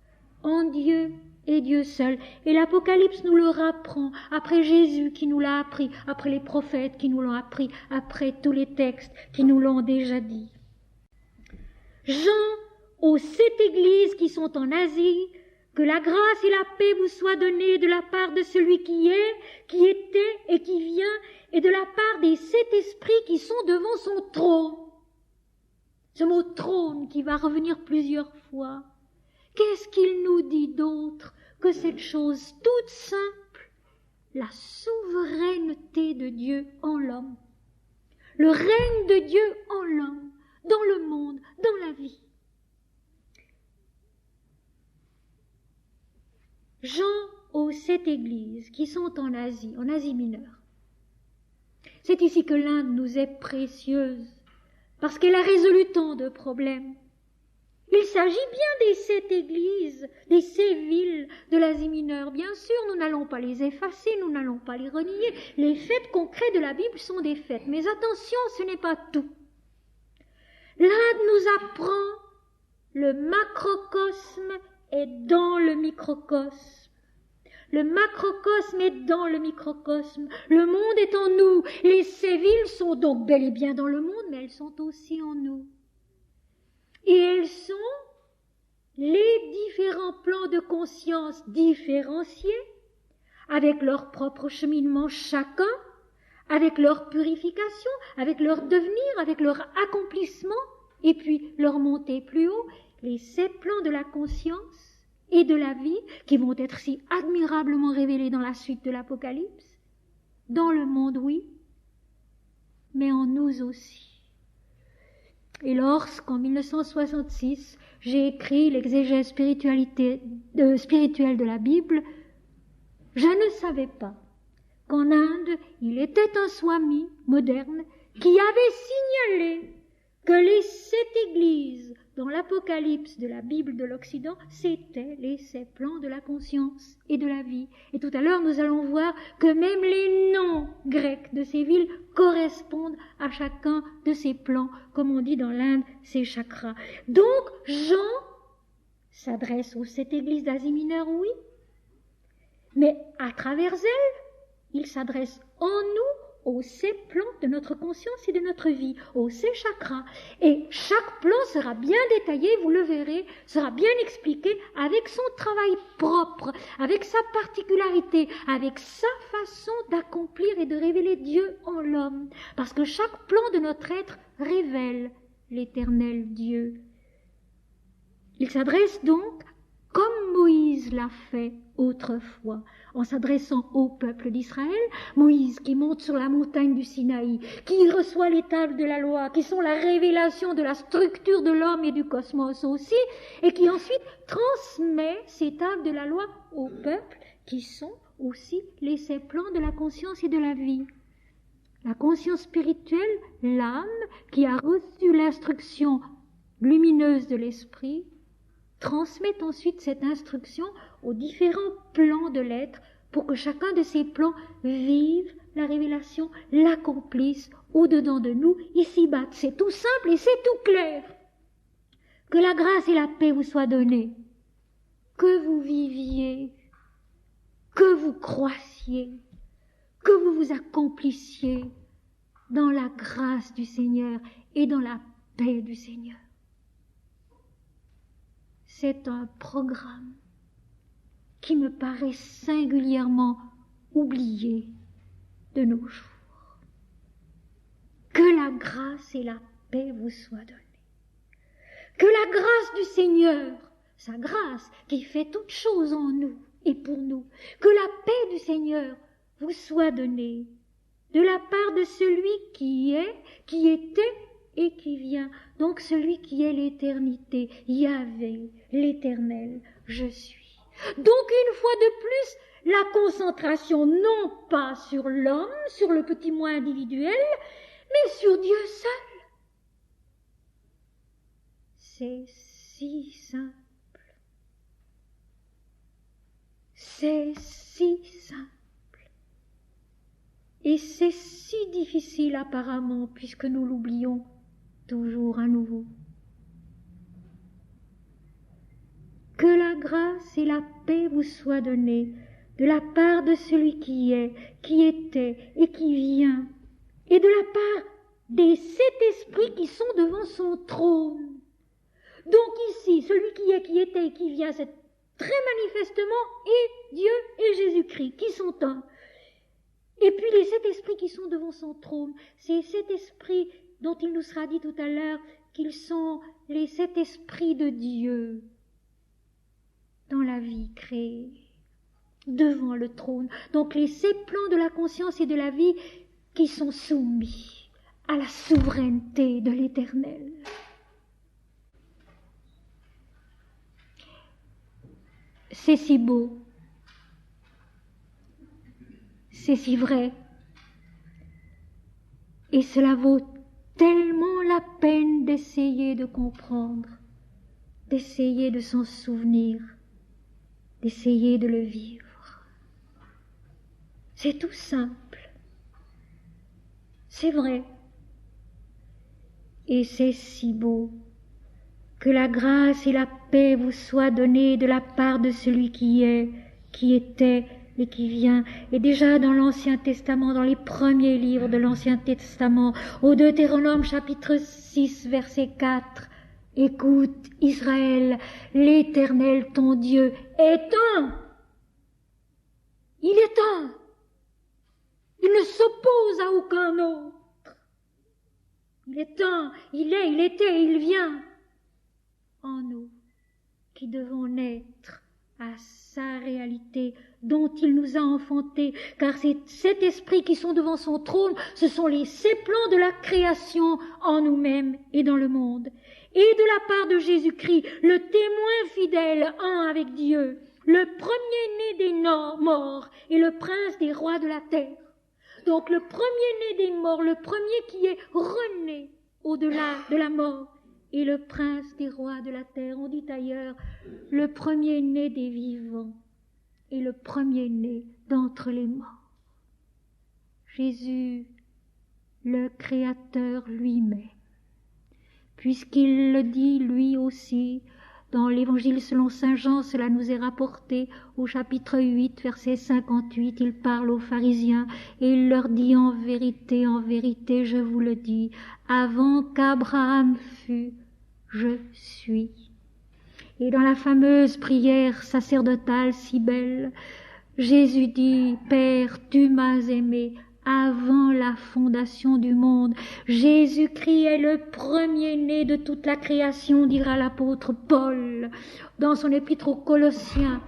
en Dieu et Dieu seul. Et l'Apocalypse nous le rapprend, après Jésus qui nous l'a appris, après les prophètes qui nous l'ont appris, après tous les textes qui nous l'ont déjà dit. Jean, aux 7 églises qui sont en Asie, Que la grâce et la paix vous soient données de la part de celui qui est, qui était et qui vient, et de la part des 7 esprits qui sont devant son trône. Ce mot trône qui va revenir plusieurs fois. Qu'est-ce qu'il nous dit d'autre que cette chose toute simple, la souveraineté de Dieu en l'homme, le règne de Dieu en l'homme, dans le monde, dans la vie. Jean aux 7 églises qui sont en Asie mineure. C'est ici que l'Inde nous est précieuse, parce qu'elle a résolu tant de problèmes. Il s'agit bien des 7 églises, des 7 villes de l'Asie mineure. Bien sûr, nous n'allons pas les effacer, nous n'allons pas les renier. Les faits concrets de la Bible sont des faits. Mais attention, ce n'est pas tout. L'Inde nous apprend le macrocosme est dans le microcosme. Le macrocosme est dans le microcosme. Le monde est en nous. Les 7 villes sont donc bel et bien dans le monde, mais elles sont aussi en nous. Et elles sont les différents plans de conscience différenciés, avec leur propre cheminement chacun, avec leur purification, avec leur devenir, avec leur accomplissement, et puis leur montée plus haut, les 7 plans de la conscience et de la vie qui vont être si admirablement révélés dans la suite de l'Apocalypse, dans le monde, oui, mais en nous aussi. Et lorsqu'en 1966, j'ai écrit l'exégèse spirituelle de la Bible, je ne savais pas qu'en Inde, il était un swami moderne qui avait signalé que les 7 églises dans l'Apocalypse de la Bible de l'Occident, c'était les 7 plans de la conscience et de la vie. Et tout à l'heure, nous allons voir que même les noms grecs de ces villes correspondent à chacun de ces plans, comme on dit dans l'Inde, ces chakras. Donc, Jean s'adresse aux 7 églises d'Asie mineure, oui, mais à travers elles, il s'adresse en nous aux 7 plans de notre conscience et de notre vie, aux 7 chakras. Et chaque plan sera bien détaillé, vous le verrez, sera bien expliqué avec son travail propre, avec sa particularité, avec sa façon d'accomplir et de révéler Dieu en l'homme. Parce que chaque plan de notre être révèle l'éternel Dieu. Il s'adresse donc, comme Moïse l'a fait autrefois, en s'adressant au peuple d'Israël, Moïse qui monte sur la montagne du Sinaï, qui reçoit les tables de la loi, qui sont la révélation de la structure de l'homme et du cosmos aussi, et qui ensuite transmet ces tables de la loi au peuple, qui sont aussi les 7 plans de la conscience et de la vie. La conscience spirituelle, l'âme, qui a reçu l'instruction lumineuse de l'esprit, transmet ensuite cette instruction aux différents plans de l'être pour que chacun de ces plans vive la révélation, l'accomplisse au-dedans de nous, ici-bas. C'est tout simple et c'est tout clair. Que la grâce et la paix vous soient données, que vous viviez, que vous croissiez, que vous vous accomplissiez dans la grâce du Seigneur et dans la paix du Seigneur. C'est un programme qui me paraît singulièrement oublié de nos jours. Que la grâce et la paix vous soient données. Que la grâce du Seigneur, sa grâce qui fait toutes choses en nous et pour nous, que la paix du Seigneur vous soit donnée de la part de celui qui est, qui était et qui vient, donc celui qui est l'éternité, Yahvé, l'éternel, je suis. Donc une fois de plus, la concentration non pas sur l'homme, sur le petit moi individuel, mais sur Dieu seul. C'est si simple. C'est si simple. Et c'est si difficile apparemment, puisque nous l'oublions toujours à nouveau. Que la grâce et la paix vous soient données de la part de celui qui est, qui était et qui vient, et de la part des 7 esprits qui sont devant son trône. Donc ici, celui qui est, qui était et qui vient, cette très manifestement, et Dieu et Jésus-Christ, qui sont un. Et puis les sept esprits qui sont devant son trône, c'est sept esprits dont il nous sera dit tout à l'heure qu'ils sont les sept esprits de Dieu dans la vie créée, devant le trône. Donc les sept plans de la conscience et de la vie qui sont soumis à la souveraineté de l'Éternel. C'est si beau, c'est si vrai, et cela vaut tellement la peine d'essayer de comprendre, d'essayer de s'en souvenir, d'essayer de le vivre. C'est tout simple, c'est vrai, et c'est si beau. Que la grâce et la paix vous soient données de la part de celui qui est, qui était et qui vient. Et déjà dans l'Ancien Testament, dans les premiers livres de l'Ancien Testament, au Deutéronome chapitre 6, verset 4, « Écoute, Israël, l'Éternel ton Dieu est un. Il est un. Il ne s'oppose à aucun autre. Il est un, il est, il était, il vient. » En nous, qui devons naître à sa réalité dont il nous a enfantés, car c'est cet esprit qui sont devant son trône, ce sont ces plans de la création en nous-mêmes et dans le monde. Et de la part de Jésus-Christ, le témoin fidèle, un avec Dieu, le premier-né des morts et le prince des rois de la terre. Donc le premier-né des morts, le premier qui est rené au-delà de la mort, et le prince des rois de la terre, on dit ailleurs, le premier-né des vivants et le premier-né d'entre les morts. Jésus, le Créateur lui-même, puisqu'il le dit lui aussi, dans l'Évangile selon saint Jean, cela nous est rapporté au chapitre 8, verset 58, il parle aux pharisiens et il leur dit en vérité, je vous le dis, avant qu'Abraham fût, je suis. Et dans la fameuse prière sacerdotale si belle, Jésus dit, Père, tu m'as aimé avant la fondation du monde. Jésus-Christ est le premier-né de toute la création, dira l'apôtre Paul dans son épître aux Colossiens.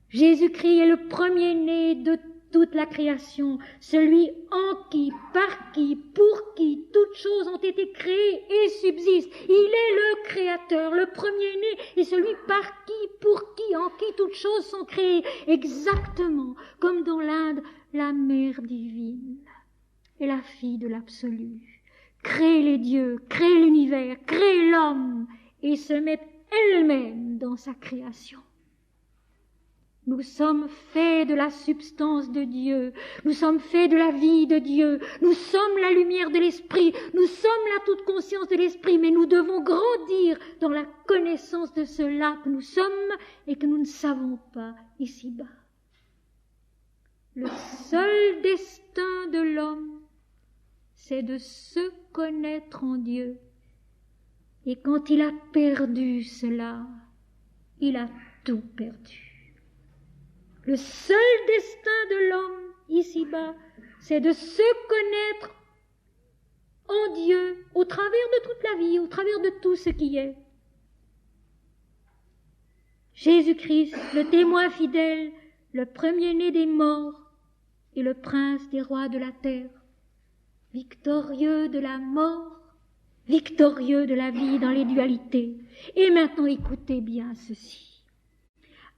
Jésus-Christ est le premier-né de toute la création, celui en qui, par qui, pour qui toutes choses ont été créées et subsistent. Il est le Créateur, le premier-né, et celui par qui, pour qui, en qui toutes choses sont créées, exactement comme dans l'Inde, la mère divine et la fille de l'absolu. Crée les dieux, crée l'univers, crée l'homme, et se met elle-même dans sa création. Nous sommes faits de la substance de Dieu, nous sommes faits de la vie de Dieu, nous sommes la lumière de l'Esprit, nous sommes la toute conscience de l'Esprit, mais nous devons grandir dans la connaissance de cela que nous sommes et que nous ne savons pas ici-bas. Le seul destin de l'homme, c'est de se connaître en Dieu. Et quand il a perdu cela, il a tout perdu. Le seul destin de l'homme, ici-bas, c'est de se connaître en Dieu, au travers de toute la vie, au travers de tout ce qui est. Jésus-Christ, le témoin fidèle, le premier-né des morts et le prince des rois de la terre, victorieux de la mort, victorieux de la vie dans les dualités. Et maintenant, écoutez bien ceci.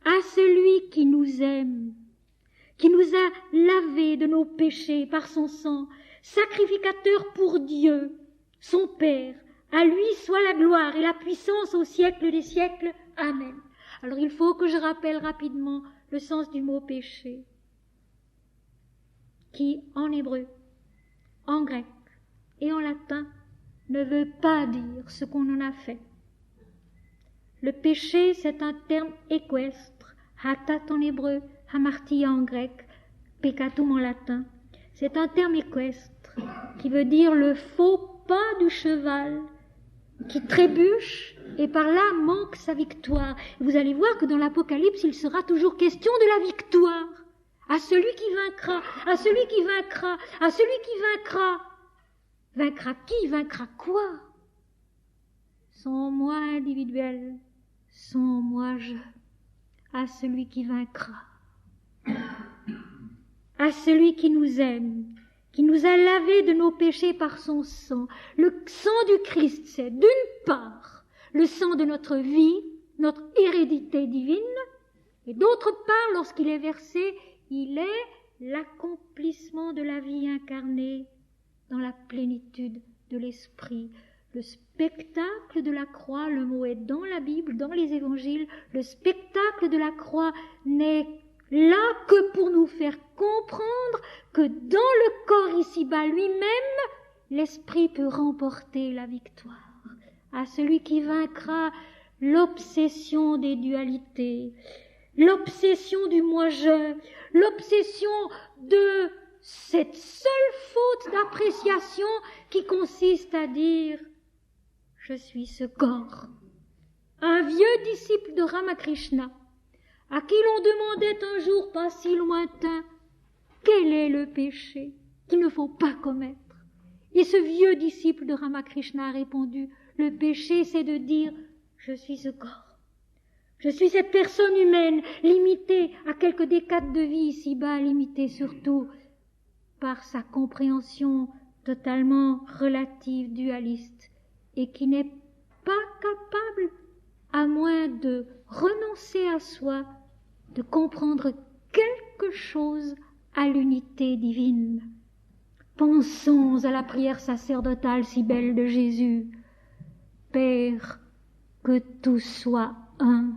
À celui qui nous aime, qui nous a lavés de nos péchés par son sang, sacrificateur pour Dieu, son Père, à lui soit la gloire et la puissance au siècle des siècles. Amen. Alors il faut que je rappelle rapidement le sens du mot péché, qui en hébreu, en grec et en latin ne veut pas dire ce qu'on en a fait. Le péché, c'est un terme équestre, hatat en hébreu, hamartia en grec, peccatum en latin. C'est un terme équestre qui veut dire le faux pas du cheval qui trébuche et par là manque sa victoire. Vous allez voir que dans l'Apocalypse, il sera toujours question de la victoire. À celui qui vaincra, à celui qui vaincra, à celui qui vaincra. Vaincra qui? Vaincra quoi? Son moi individuel, son moi je. À celui qui vaincra. À celui qui nous aime, qui nous a lavés de nos péchés par son sang. Le sang du Christ, c'est d'une part le sang de notre vie, notre hérédité divine, et d'autre part, lorsqu'il est versé, il est l'accomplissement de la vie incarnée dans la plénitude de l'Esprit. Le spectacle de la croix, le mot est dans la Bible, dans les évangiles, le spectacle de la croix n'est là que pour nous faire comprendre que dans le corps ici-bas lui-même, l'Esprit peut remporter la victoire. À celui qui vaincra l'obsession des dualités, l'obsession du moi-je, l'obsession de cette seule faute d'appréciation qui consiste à dire « je suis ce corps ». Un vieux disciple de Ramakrishna, à qui l'on demandait un jour pas si lointain « quel est le péché qu'il ne faut pas commettre ?» Et ce vieux disciple de Ramakrishna a répondu « le péché, c'est de dire « je suis ce corps ». Je suis cette personne humaine, limitée à quelques décades de vie ici-bas, limitée surtout par sa compréhension totalement relative, dualiste, et qui n'est pas capable, à moins de renoncer à soi, de comprendre quelque chose à l'unité divine. Pensons à la prière sacerdotale si belle de Jésus. Père, que tout soit un.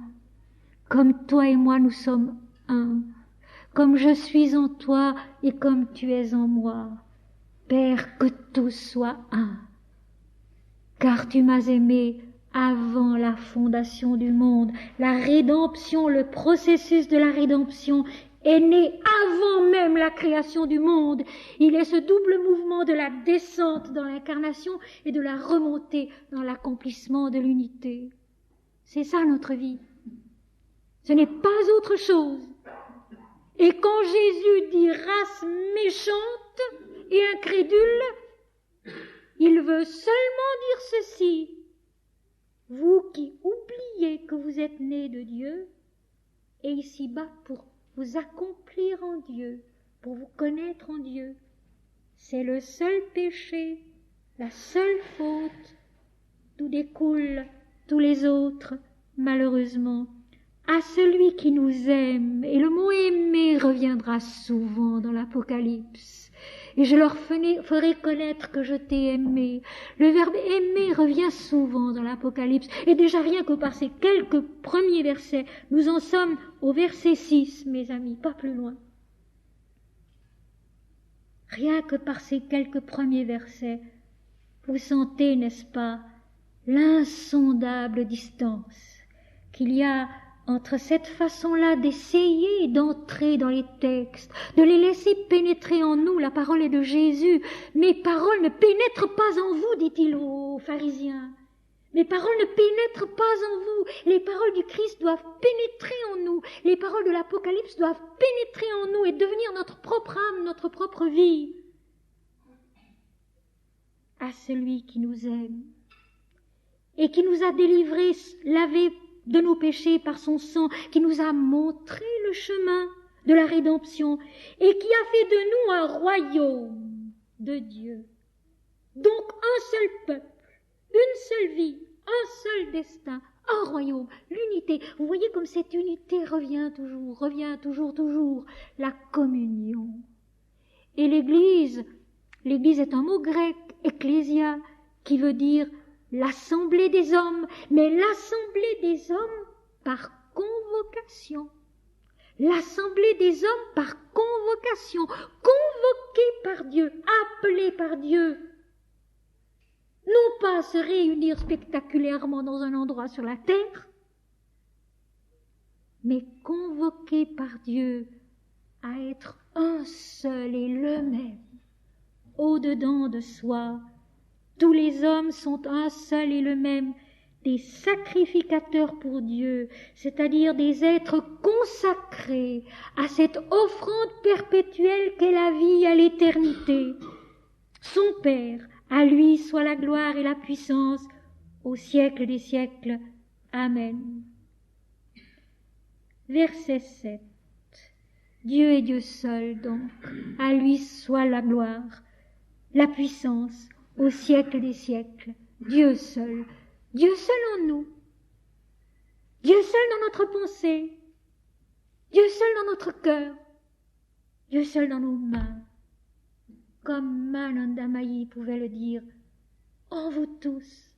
Comme toi et moi nous sommes un, comme je suis en toi et comme tu es en moi. Père, que tout soit un, car tu m'as aimé avant la fondation du monde. La rédemption, le processus de la rédemption est né avant même la création du monde. Il est ce double mouvement de la descente dans l'incarnation et de la remontée dans l'accomplissement de l'unité. C'est ça notre vie. Ce n'est pas autre chose. Et quand Jésus dit race méchante et incrédule, il veut seulement dire ceci. Vous qui oubliez que vous êtes nés de Dieu, et ici-bas pour vous accomplir en Dieu, pour vous connaître en Dieu, c'est le seul péché, la seule faute, d'où découlent tous les autres, malheureusement. À celui qui nous aime, et le mot aimer reviendra souvent dans l'Apocalypse, et je leur ferai connaître que je t'ai aimé. Le verbe aimer revient souvent dans l'Apocalypse, et déjà rien que par ces quelques premiers versets, nous en sommes au verset 6, mes amis, pas plus loin. Rien que par ces quelques premiers versets, vous sentez, n'est-ce pas, l'insondable distance qu'il y a entre cette façon-là d'essayer d'entrer dans les textes, de les laisser pénétrer en nous. La parole est de Jésus. Mes paroles ne pénètrent pas en vous, dit-il aux pharisiens. Mes paroles ne pénètrent pas en vous. Les paroles du Christ doivent pénétrer en nous. Les paroles de l'Apocalypse doivent pénétrer en nous et devenir notre propre âme, notre propre vie. À celui qui nous aime et qui nous a délivrés, lavés de nos péchés par son sang, qui nous a montré le chemin de la rédemption et qui a fait de nous un royaume de Dieu. Donc un seul peuple, une seule vie, un seul destin, un royaume, l'unité. Vous voyez comme cette unité revient toujours, la communion. Et l'Église est un mot grec, ecclésia, qui veut dire l'assemblée des hommes, mais l'assemblée des hommes par convocation. L'assemblée des hommes par convocation, convoquée par Dieu, appelée par Dieu. Non pas se réunir spectaculairement dans un endroit sur la terre, mais convoquée par Dieu à être un seul et le même, au-dedans de soi. Tous les hommes sont un seul et le même. des sacrificateurs pour Dieu, c'est-à-dire des êtres consacrés à cette offrande perpétuelle qu'est la vie à l'éternité. Son Père, à lui soit la gloire et la puissance au siècle des siècles. Amen. Verset 7. Dieu est Dieu seul, donc, à lui soit la gloire, la puissance au siècle des siècles. Dieu seul en nous, Dieu seul dans notre pensée, Dieu seul dans notre cœur, Dieu seul dans nos mains. Comme Mananda Mayi pouvait le dire, en vous tous,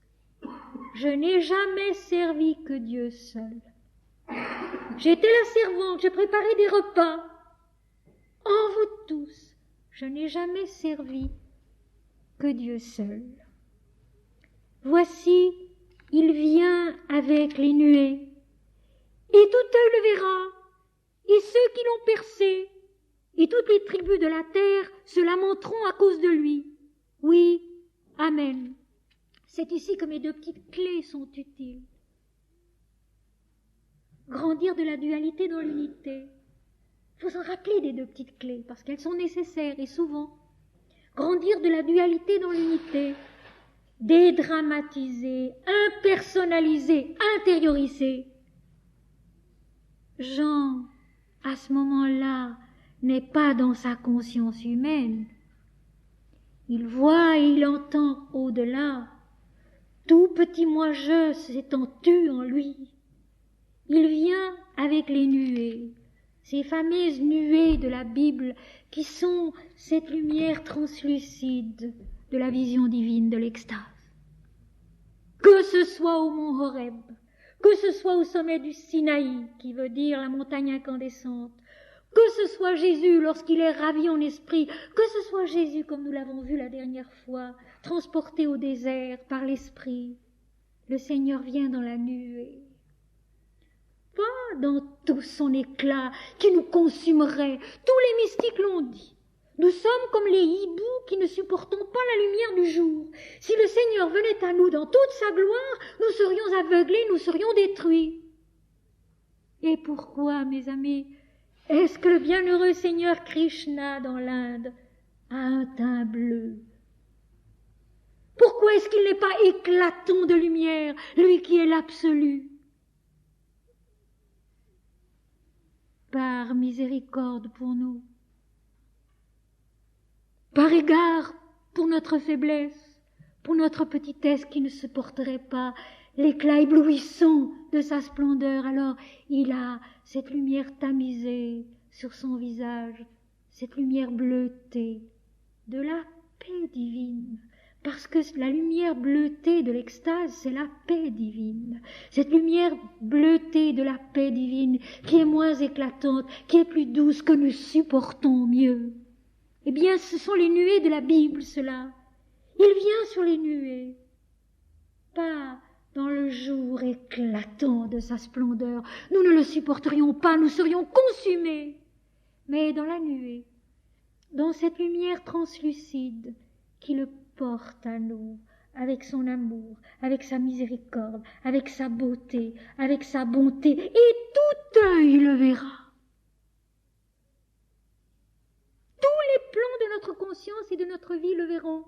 je n'ai jamais servi que Dieu seul. J'étais la servante, j'ai préparé des repas. En vous tous, je n'ai jamais servi que Dieu seul. Voici, il vient avec les nuées, et tout œil le verra, et ceux qui l'ont percé, et toutes les tribus de la terre se lamenteront à cause de lui. Oui, amen. C'est ici que mes deux petites clés sont utiles. Grandir de la dualité dans l'unité. Il faut s'en rappeler des deux petites clés, parce qu'elles sont nécessaires, et souvent. Grandir de la dualité dans l'unité. Dédramatiser, impersonnaliser, intérioriser. Jean, à ce moment-là, n'est pas dans sa conscience humaine. Il voit et il entend au-delà. Tout petit moi-je s'étant tu en lui. Il vient avec les nuées, ces fameuses nuées de la Bible qui sont cette lumière translucide de la vision divine de l'extase. Que ce soit au mont Horeb, que ce soit au sommet du Sinaï, qui veut dire la montagne incandescente, que ce soit Jésus lorsqu'il est ravi en esprit, que ce soit Jésus, comme nous l'avons vu la dernière fois, transporté au désert par l'esprit, le Seigneur vient dans la nuée. Pas dans tout son éclat qui nous consumerait. Tous les mystiques l'ont dit. Nous sommes comme les hiboux qui ne supportons pas la lumière du jour. Si le Seigneur venait à nous dans toute sa gloire, nous serions aveuglés, nous serions détruits. Et pourquoi, mes amis, est-ce que le bienheureux Seigneur Krishna dans l'Inde a un teint bleu? Pourquoi est-ce qu'il n'est pas éclatant de lumière, lui qui est l'absolu? Par miséricorde pour nous, par égard pour notre faiblesse, pour notre petitesse qui ne supporterait pas l'éclat éblouissant de sa splendeur, alors il a cette lumière tamisée sur son visage, cette lumière bleutée de la paix divine. Parce que la lumière bleutée de l'extase, c'est la paix divine. Cette lumière bleutée de la paix divine, qui est moins éclatante, qui est plus douce, que nous supportons mieux. Eh bien, ce sont les nuées de la Bible, cela. Il vient sur les nuées, pas dans le jour éclatant de sa splendeur. Nous ne le supporterions pas, nous serions consumés. Mais dans la nuée, dans cette lumière translucide qui le porte à nous, avec son amour, avec sa miséricorde, avec sa beauté, avec sa bonté, et tout œil le verra. Tous les plans de notre conscience et de notre vie le verront.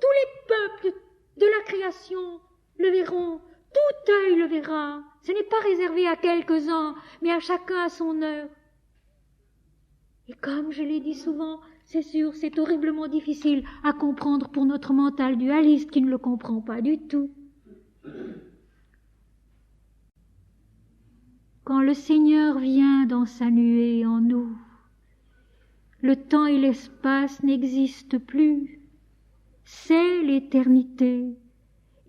Tous les peuples de la création le verront. Tout œil le verra. Ce n'est pas réservé à quelques-uns, mais à chacun à son heure. Et comme je l'ai dit souvent, c'est sûr, c'est horriblement difficile à comprendre pour notre mental dualiste qui ne le comprend pas du tout. Quand le Seigneur vient dans sa nuée en nous, le temps et l'espace n'existent plus. C'est l'éternité.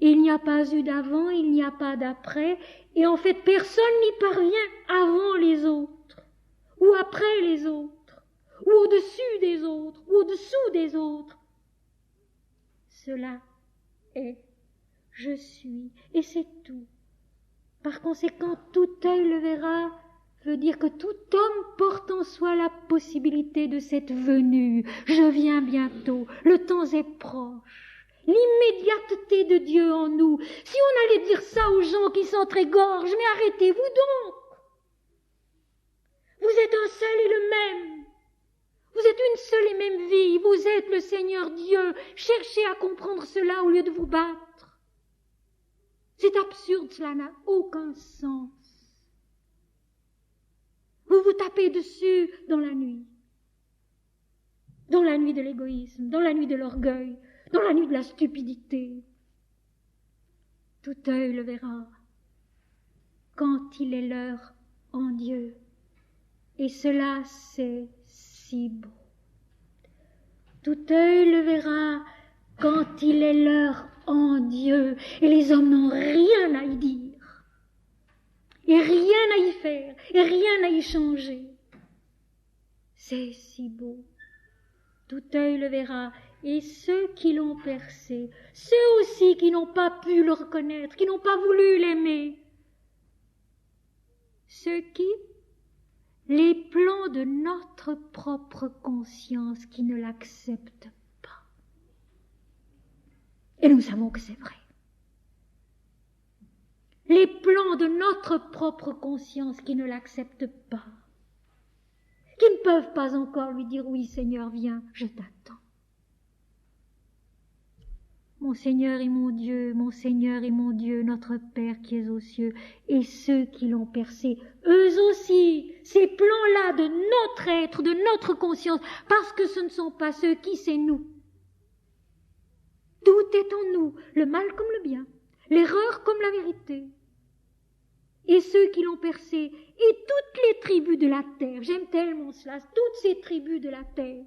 Il n'y a pas eu d'avant, il n'y a pas d'après, et en fait personne n'y parvient avant les autres, ou après les autres, ou au-dessus des autres, ou au-dessous des autres. Cela est, je suis, et c'est tout. Par conséquent, tout œil le verra, veut dire que tout homme porte en soi la possibilité de cette venue. Je viens bientôt, le temps est proche. l'immédiateté de Dieu en nous. Si on allait dire ça aux gens qui s'entr'égorgent, mais arrêtez-vous donc. Vous êtes un seul et le même. Vous êtes une seule et même vie. Vous êtes le Seigneur Dieu. Cherchez à comprendre cela au lieu de vous battre. C'est absurde, cela n'a aucun sens. Vous vous tapez dessus dans la nuit. Dans la nuit de l'égoïsme, dans la nuit de l'orgueil, dans la nuit de la stupidité. Tout œil le verra quand il est l'heure en Dieu. Et cela, c'est si beau. Tout œil le verra quand il est l'heure en Dieu. Et les hommes n'ont rien à y dire. Et rien à y faire. Et rien à y changer. C'est si beau. Tout œil le verra, et ceux qui l'ont percé, ceux aussi qui n'ont pas pu le reconnaître, qui n'ont pas voulu l'aimer, ceux qui, les plans de notre propre conscience qui ne l'acceptent pas. Et nous savons que c'est vrai. Les plans de notre propre conscience qui ne l'acceptent pas, qui ne peuvent pas encore lui dire « Oui, Seigneur, viens, je t'attends. » Mon Seigneur et mon Dieu, notre Père qui es aux cieux, et ceux qui l'ont percé, eux aussi, ces plans-là de notre être, de notre conscience, parce que ce ne sont pas ceux qui, c'est nous. Tout est en nous, le mal comme le bien, l'erreur comme la vérité. Et ceux qui l'ont percé, et toutes les tribus de la terre, j'aime tellement cela, toutes ces tribus de la terre,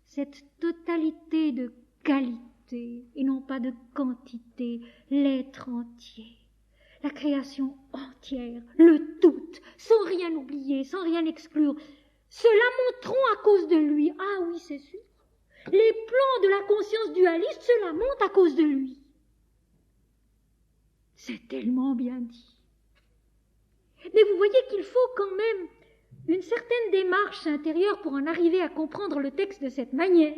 cette totalité de qualité et non pas de quantité, l'être entier, la création entière, le tout, sans rien oublier, sans rien exclure, cela monteront à cause de lui. Ah oui, c'est sûr. Les plans de la conscience dualiste, cela monte à cause de lui. C'est tellement bien dit. Mais vous voyez qu'il faut quand même une certaine démarche intérieure pour en arriver à comprendre le texte de cette manière.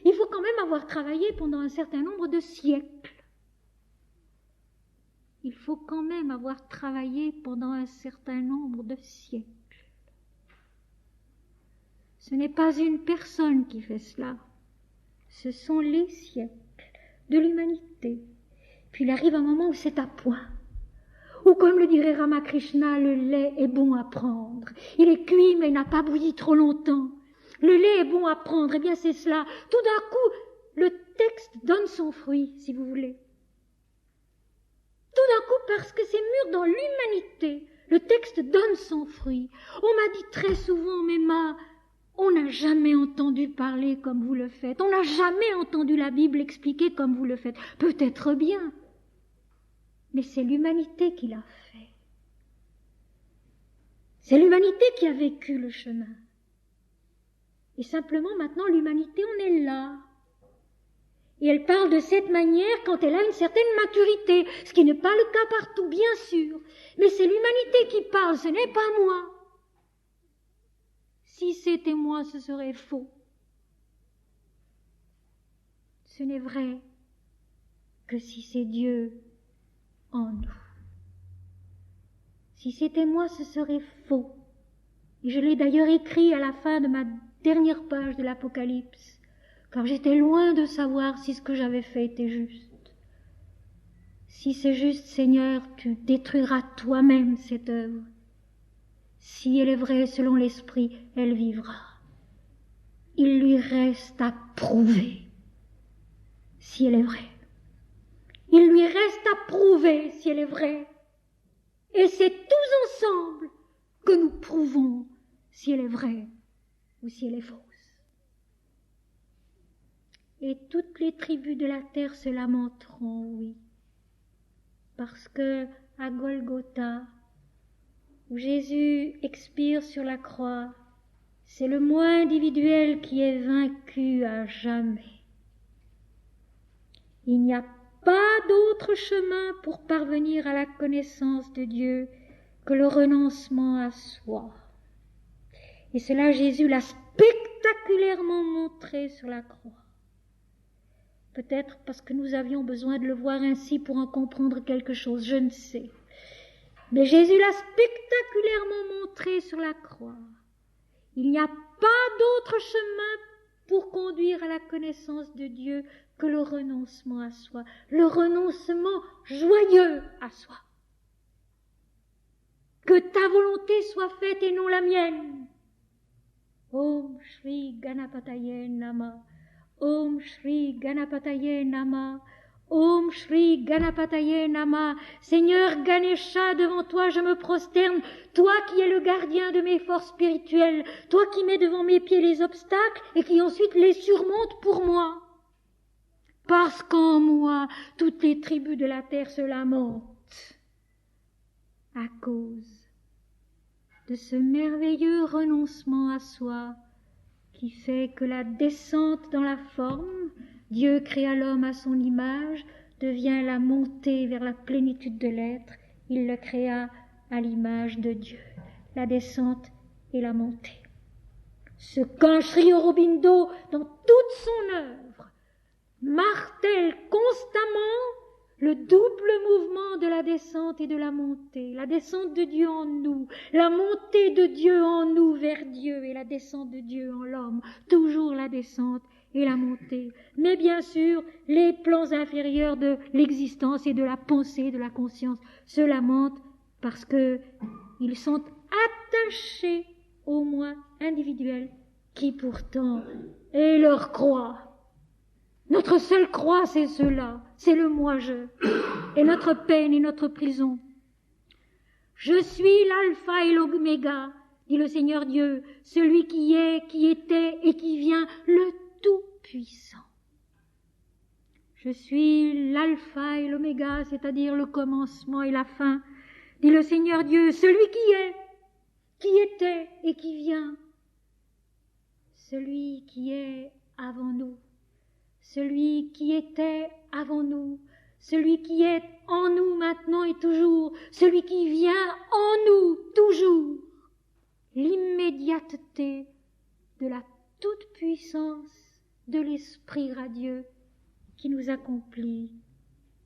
Il faut quand même avoir travaillé pendant un certain nombre de siècles. Il faut quand même avoir travaillé pendant un certain nombre de siècles. Ce n'est pas une personne qui fait cela. Ce sont les siècles de l'humanité. Puis il arrive un moment où c'est à point. Ou comme le dirait Ramakrishna, le lait est bon à prendre. Il est cuit mais il n'a pas bouilli trop longtemps. Le lait est bon à prendre, eh bien c'est cela. Tout d'un coup, le texte donne son fruit, si vous voulez. Tout d'un coup, parce que c'est mûr dans l'humanité, le texte donne son fruit. On m'a dit très souvent, Mema, on n'a jamais entendu parler comme vous le faites. On n'a jamais entendu la Bible expliquer comme vous le faites. Peut-être bien. Mais c'est l'humanité qui l'a fait. C'est l'humanité qui a vécu le chemin. Et simplement, maintenant, l'humanité en est là. Et elle parle de cette manière quand elle a une certaine maturité, ce qui n'est pas le cas partout, bien sûr. Mais c'est l'humanité qui parle, ce n'est pas moi. Si c'était moi, ce serait faux. Ce n'est vrai que si c'est Dieu en nous. Si c'était moi, ce serait faux. Et je l'ai d'ailleurs écrit à la fin de ma dernière page de l'Apocalypse, car j'étais loin de savoir si ce que j'avais fait était juste. Si c'est juste, Seigneur, tu détruiras toi-même cette œuvre. Si elle est vraie selon l'Esprit, elle vivra. Il lui reste à prouver si elle est vraie. Il lui reste à prouver si elle est vraie. Et c'est tous ensemble que nous prouvons si elle est vraie ou si elle est fausse. Et toutes les tribus de la terre se lamenteront, oui, parce que à Golgotha, où Jésus expire sur la croix, c'est le moi individuel qui est vaincu à jamais. Il n'y a pas d'autre chemin pour parvenir à la connaissance de Dieu que le renoncement à soi. Et cela, Jésus l'a spectaculairement montré sur la croix. Peut-être parce que nous avions besoin de le voir ainsi pour en comprendre quelque chose, je ne sais. Mais Jésus l'a spectaculairement montré sur la croix. Il n'y a pas d'autre chemin pour conduire à la connaissance de Dieu que le renoncement à soi, le renoncement joyeux à soi. Que ta volonté soit faite et non la mienne. Om Shri Ganapataye Nama. Om Shri Ganapataye Nama. Om Shri Ganapataye Nama. Seigneur Ganesha, devant toi je me prosterne, toi qui es le gardien de mes forces spirituelles, toi qui mets devant mes pieds les obstacles et qui ensuite les surmonte pour moi. Parce qu'en moi, toutes les tribus de la terre se lamentent à cause de ce merveilleux renoncement à soi qui fait que la descente dans la forme, Dieu créa l'homme à son image, devient la montée vers la plénitude de l'être. Il le créa à l'image de Dieu. La descente et la montée. Ce qu'un Sri Aurobindo, dans toute son œuvre, martèle constamment le double mouvement de la descente et de la montée. La descente de Dieu en nous, la montée de Dieu en nous vers Dieu et la descente de Dieu en l'homme. Toujours la descente et la montée. Mais bien sûr, les plans inférieurs de l'existence et de la pensée, de la conscience, se lamentent parce que ils sont attachés au moi individuel qui pourtant est leur croix. Notre seule croix, c'est cela, c'est le moi-je, et notre peine et notre prison. Je suis l'alpha et l'oméga, dit le Seigneur Dieu, celui qui est, qui était et qui vient, le Tout-Puissant. Je suis l'alpha et l'oméga, c'est-à-dire le commencement et la fin, dit le Seigneur Dieu, celui qui est, qui était et qui vient, celui qui est avant nous. Celui qui était avant nous, celui qui est en nous maintenant et toujours, celui qui vient en nous toujours, l'immédiateté de la toute-puissance de l'Esprit radieux qui nous accomplit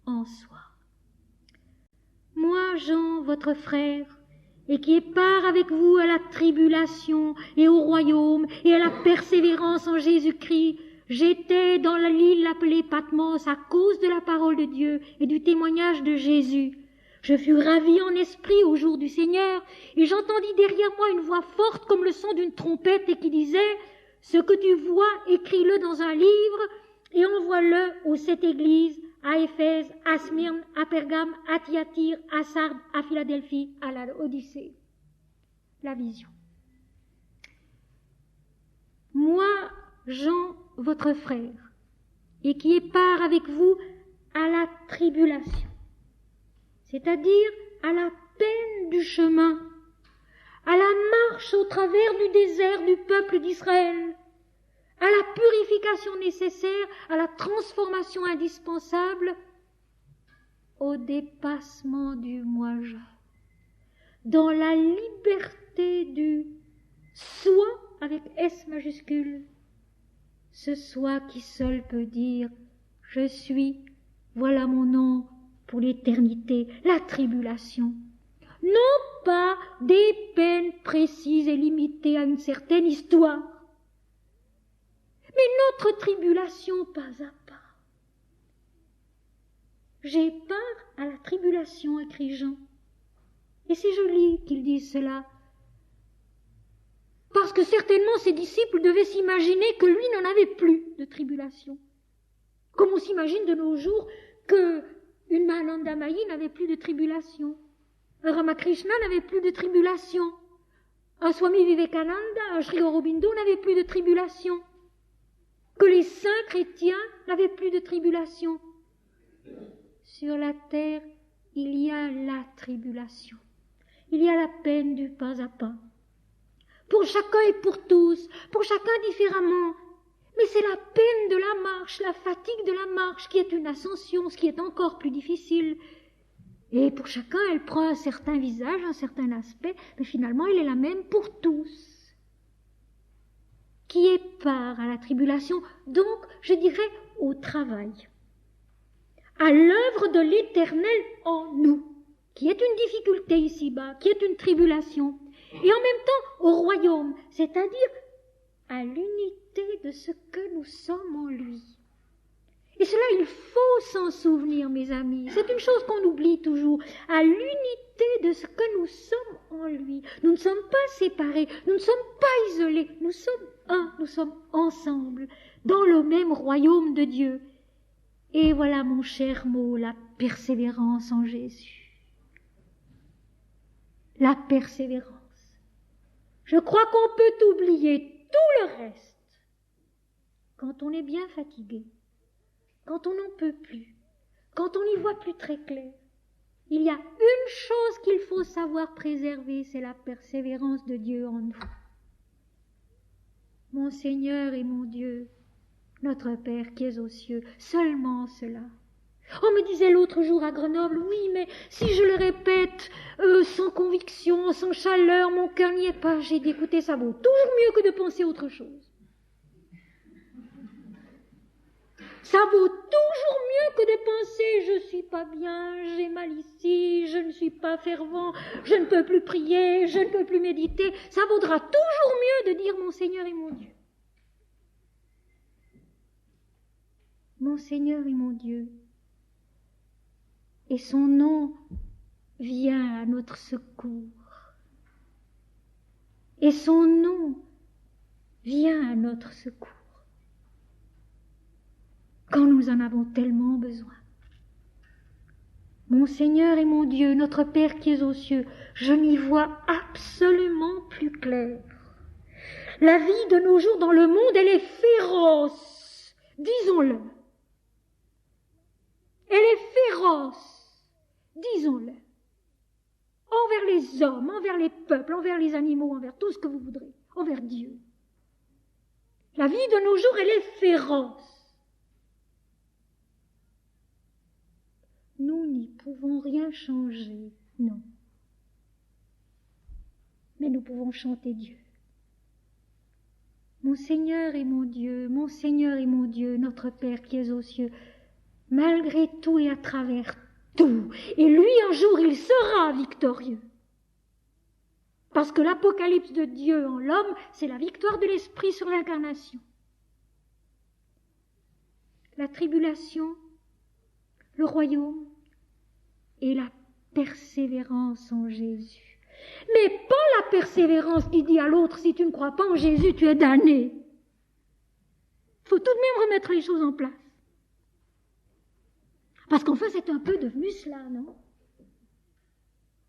en soi. Moi, Jean, votre frère, et qui est part avec vous à la tribulation et au royaume et à la persévérance en Jésus-Christ, j'étais dans l'île appelée Patmos à cause de la parole de Dieu et du témoignage de Jésus. Je fus ravi en esprit au jour du Seigneur et j'entendis derrière moi une voix forte comme le son d'une trompette et qui disait « Ce que tu vois, écris-le dans un livre et envoie-le aux 7 églises, à Éphèse, à Smyrne, à Pergame, à Thyatire, à Sardes, à Philadelphie, à la Odyssée. » La vision. Moi, Jean, votre frère, et qui est part avec vous à la tribulation, c'est-à-dire à la peine du chemin, à la marche au travers du désert du peuple d'Israël, à la purification nécessaire, à la transformation indispensable, au dépassement du moi-je, dans la liberté du soi avec S majuscule, ce soi qui seul peut dire « Je suis, voilà mon nom pour l'éternité, la tribulation ». Non pas des peines précises et limitées à une certaine histoire, mais notre tribulation pas à pas. J'ai part à la tribulation, écrit Jean. Et c'est joli qu'il dise cela, parce que certainement ses disciples devaient s'imaginer que lui n'en avait plus de tribulation. Comme on s'imagine de nos jours qu'une Mahananda Mayi n'avait plus de tribulation, un Ramakrishna n'avait plus de tribulation, un Swami Vivekananda, un Sri Aurobindo n'avait plus de tribulation, que les saints chrétiens n'avaient plus de tribulation. Sur la terre, il y a la tribulation, il y a la peine du pas à pas. Pour chacun et pour tous, pour chacun différemment. Mais c'est la peine de la marche, la fatigue de la marche qui est une ascension, ce qui est encore plus difficile. Et pour chacun, elle prend un certain visage, un certain aspect, mais finalement, elle est la même pour tous. Qui est part à la tribulation, donc je dirais au travail, à l'œuvre de l'Éternel en nous, qui est une difficulté ici-bas, qui est une tribulation, et en même temps au royaume, c'est-à-dire à l'unité de ce que nous sommes en lui. Et cela, il faut s'en souvenir, mes amis. C'est une chose qu'on oublie toujours. À l'unité de ce que nous sommes en lui. Nous ne sommes pas séparés, nous ne sommes pas isolés, nous sommes un, nous sommes ensemble, dans le même royaume de Dieu. Et voilà mon cher mot, la persévérance en Jésus. La persévérance. Je crois qu'on peut oublier tout le reste quand on est bien fatigué. Quand on n'en peut plus, quand on n'y voit plus très clair, il y a une chose qu'il faut savoir préserver, c'est la persévérance de Dieu en nous. Mon Seigneur et mon Dieu, notre Père qui es aux cieux, seulement cela. On me disait l'autre jour à Grenoble, oui, mais si je le répète sans conviction, sans chaleur, mon cœur n'y est pas. J'ai dit, écoutez, ça vaut toujours mieux que de penser autre chose. Ça vaut toujours mieux que de penser « je suis pas bien, j'ai mal ici, je ne suis pas fervent, je ne peux plus prier, je ne peux plus méditer ». Ça vaudra toujours mieux de dire « mon Seigneur et mon Dieu ». Mon Seigneur et mon Dieu. Et son nom vient à notre secours. Et son nom vient à notre secours. Quand nous en avons tellement besoin. Mon Seigneur et mon Dieu, notre Père qui es aux cieux, je n'y vois absolument plus clair. La vie de nos jours dans le monde, elle est féroce, disons-le. Elle est féroce, disons-le. Envers les hommes, envers les peuples, envers les animaux, envers tout ce que vous voudrez, envers Dieu. La vie de nos jours, elle est féroce. Nous n'y pouvons rien changer, non. Mais nous pouvons chanter Dieu. Mon Seigneur et mon Dieu, mon Seigneur et mon Dieu, notre Père qui es aux cieux, malgré tout et à travers tout, et lui un jour il sera victorieux. Parce que l'apocalypse de Dieu en l'homme, c'est la victoire de l'Esprit sur l'incarnation. La tribulation, le royaume et la persévérance en Jésus. Mais pas la persévérance qui dit à l'autre, si tu ne crois pas en Jésus, tu es damné. Il faut tout de même remettre les choses en place. Parce qu'enfin, c'est un peu devenu cela, non?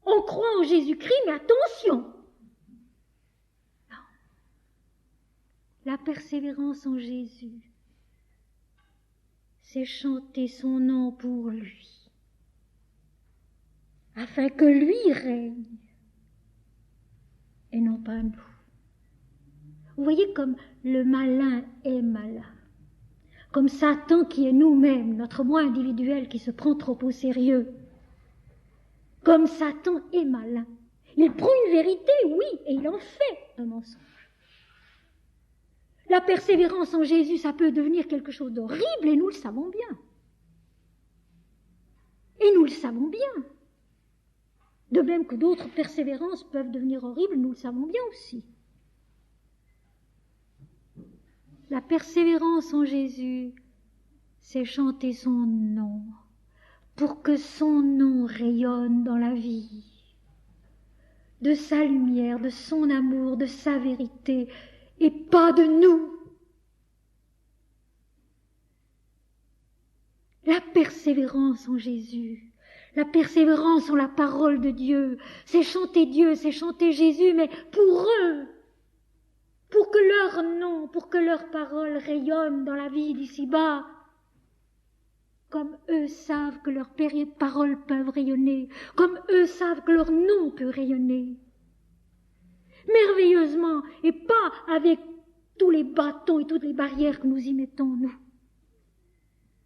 On croit en Jésus-Christ, mais attention! Non. La persévérance en Jésus, c'est chanter son nom pour lui, afin que lui règne, et non pas nous. Vous voyez comme le malin est malin, comme Satan qui est nous-mêmes, notre moi individuel qui se prend trop au sérieux. Comme Satan est malin. Il prend une vérité, oui, et il en fait un mensonge. La persévérance en Jésus, ça peut devenir quelque chose d'horrible, et nous le savons bien. Et nous le savons bien. De même que d'autres persévérances peuvent devenir horribles, nous le savons bien aussi. La persévérance en Jésus, c'est chanter son nom, pour que son nom rayonne dans la vie, de sa lumière, de son amour, de sa vérité, et pas de nous. La persévérance en Jésus, la persévérance en la parole de Dieu, c'est chanter Dieu, c'est chanter Jésus, mais pour eux, pour que leur nom, pour que leur parole rayonne dans la vie d'ici-bas, comme eux savent que leurs paroles peuvent rayonner, comme eux savent que leur nom peut rayonner. Merveilleusement, et pas avec tous les bâtons et toutes les barrières que nous y mettons, nous.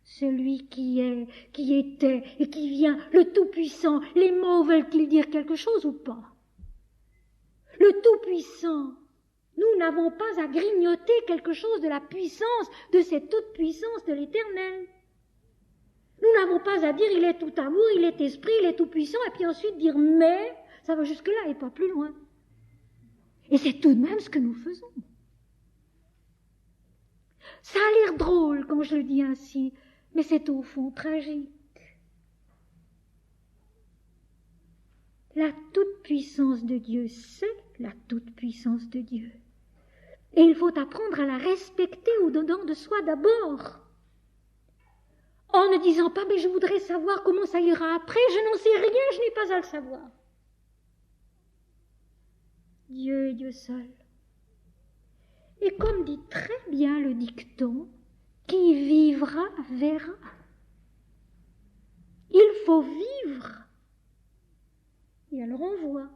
Celui qui est, qui était et qui vient, le Tout-Puissant, les mots veulent-ils dire quelque chose ou pas? Le Tout-Puissant Nous n'avons pas à grignoter quelque chose de la puissance, de cette toute puissance de l'Éternel. Nous n'avons pas à dire il est tout amour, il est esprit, il est tout puissant, et puis ensuite dire mais, ça va jusque-là et pas plus loin. Et c'est tout de même ce que nous faisons. Ça a l'air drôle quand je le dis ainsi, mais c'est au fond tragique. La toute-puissance de Dieu, c'est la toute-puissance de Dieu. Et il faut apprendre à la respecter au-dedans de soi d'abord. En ne disant pas, mais je voudrais savoir comment ça ira après, je n'en sais rien, je n'ai pas à le savoir. Dieu est Dieu seul. Et comme dit très bien le dicton, qui vivra verra. Il faut vivre. Et alors on voit.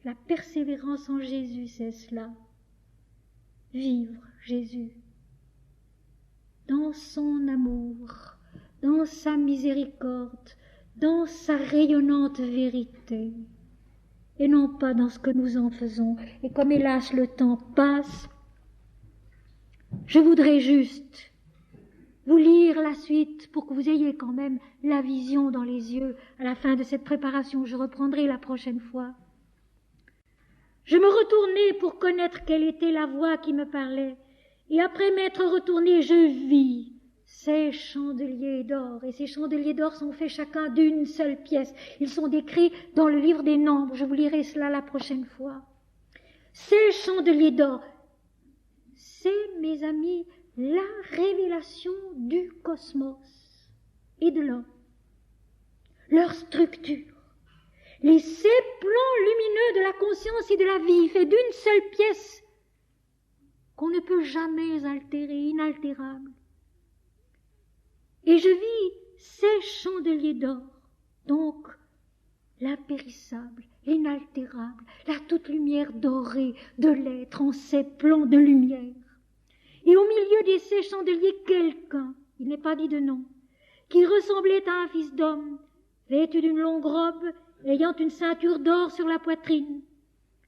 La persévérance en Jésus, c'est cela. Vivre Jésus. Dans son amour, dans sa miséricorde, dans sa rayonnante vérité. Et non pas dans ce que nous en faisons. Et comme hélas le temps passe, je voudrais juste vous lire la suite pour que vous ayez quand même la vision dans les yeux à la fin de cette préparation. Je reprendrai la prochaine fois. Je me retournai pour connaître quelle était la voix qui me parlait. Et après m'être retourné, je vis ces chandeliers d'or. Et ces chandeliers d'or sont faits chacun d'une seule pièce. Ils sont décrits dans le livre des Nombres. Je vous lirai cela la prochaine fois. Ces chandeliers d'or, c'est, mes amis, la révélation du cosmos et de l'homme. Leur structure. Ces plans lumineux de la conscience et de la vie, faits d'une seule pièce, qu'on ne peut jamais altérer, inaltérable. Et je vis ces chandeliers d'or, donc l'impérissable, l'inaltérable, la toute lumière dorée de l'être en ces plans de lumière. Et au milieu de ces chandeliers, quelqu'un, il n'est pas dit de nom, qui ressemblait à un fils d'homme, vêtu d'une longue robe, ayant une ceinture d'or sur la poitrine.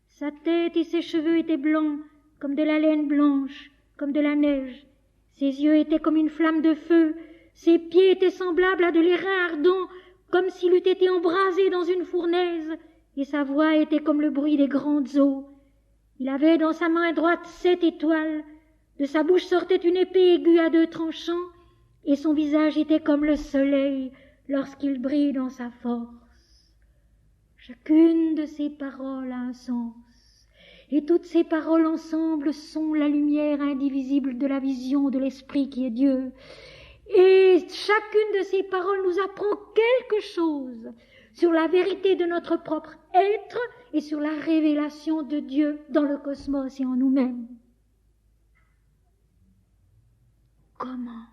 Sa tête et ses cheveux étaient blancs, comme de la laine blanche, comme de la neige. Ses yeux étaient comme une flamme de feu, ses pieds étaient semblables à de l'airain ardent, comme s'il eût été embrasé dans une fournaise, et sa voix était comme le bruit des grandes eaux. Il avait dans sa main droite 7 étoiles, de sa bouche sortait une épée aiguë à 2 tranchants, et son visage était comme le soleil lorsqu'il brille dans sa force. Chacune de ces paroles a un sens, et toutes ces paroles ensemble sont la lumière indivisible de la vision de l'Esprit qui est Dieu. Et chacune de ces paroles nous apprend quelque chose sur la vérité de notre propre être et sur la révélation de Dieu dans le cosmos et en nous-mêmes. Comment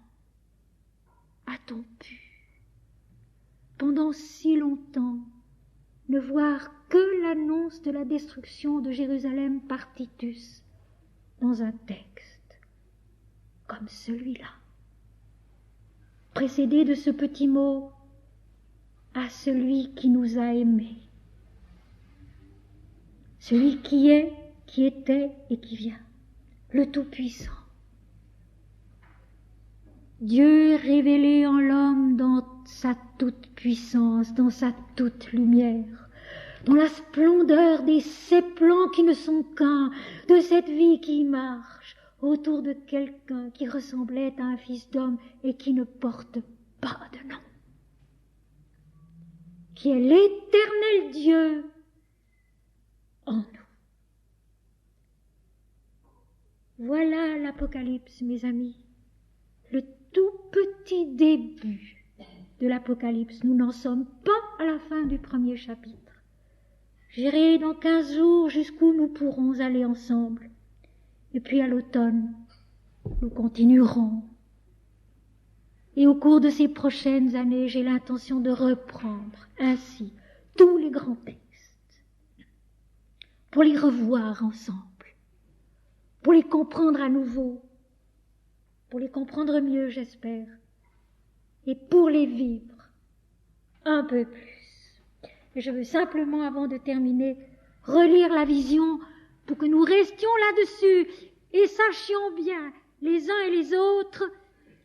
a-t-on pu, pendant si longtemps, ne voir que l'annonce de la destruction de Jérusalem par Titus dans un texte comme celui-là, précédé de ce petit mot « à celui qui nous a aimés », celui qui est, qui était et qui vient, le Tout-Puissant. Dieu révélé en l'homme dans sa toute-puissance, dans sa toute lumière, dans la splendeur de ces plans qui ne sont qu'un, de cette vie qui marche autour de quelqu'un qui ressemblait à un fils d'homme et qui ne porte pas de nom, qui est l'éternel Dieu en nous. Voilà l'Apocalypse, mes amis, le tout petit début de l'Apocalypse. Nous n'en sommes pas à la fin du premier chapitre. J'irai dans 15 jours jusqu'où nous pourrons aller ensemble. Et puis à l'automne, nous continuerons. Et au cours de ces prochaines années, j'ai l'intention de reprendre ainsi tous les grands textes pour les revoir ensemble, pour les comprendre à nouveau, pour les comprendre mieux, j'espère, et pour les vivre un peu plus. Et je veux simplement, avant de terminer, relire la vision pour que nous restions là-dessus et sachions bien, les uns et les autres,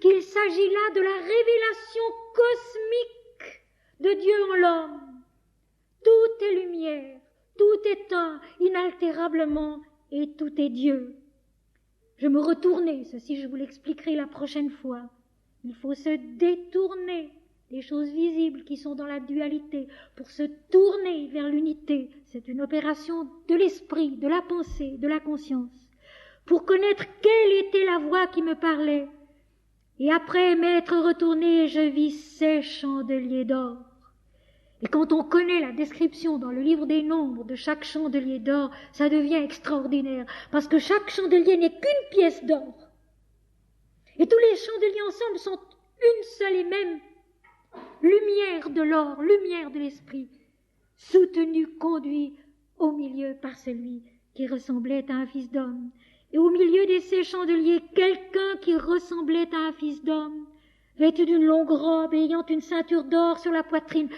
qu'il s'agit là de la révélation cosmique de Dieu en l'homme. Tout est lumière, tout est un, inaltérablement, et tout est Dieu. Je me retournais, ceci je vous l'expliquerai la prochaine fois. Il faut se détourner des choses visibles qui sont dans la dualité pour se tourner vers l'unité. C'est une opération de l'esprit, de la pensée, de la conscience, pour connaître quelle était la voix qui me parlait. Et après m'être retourné, je vis ces chandeliers d'or. Et quand on connaît la description dans le livre des Nombres de chaque chandelier d'or, ça devient extraordinaire, parce que chaque chandelier n'est qu'une pièce d'or. Et tous les chandeliers ensemble sont une seule et même lumière de l'or, lumière de l'esprit, soutenu, conduit au milieu par celui qui ressemblait à un fils d'homme. Et au milieu de ces chandeliers, quelqu'un qui ressemblait à un fils d'homme, vêtu d'une longue robe et ayant une ceinture d'or sur la poitrine,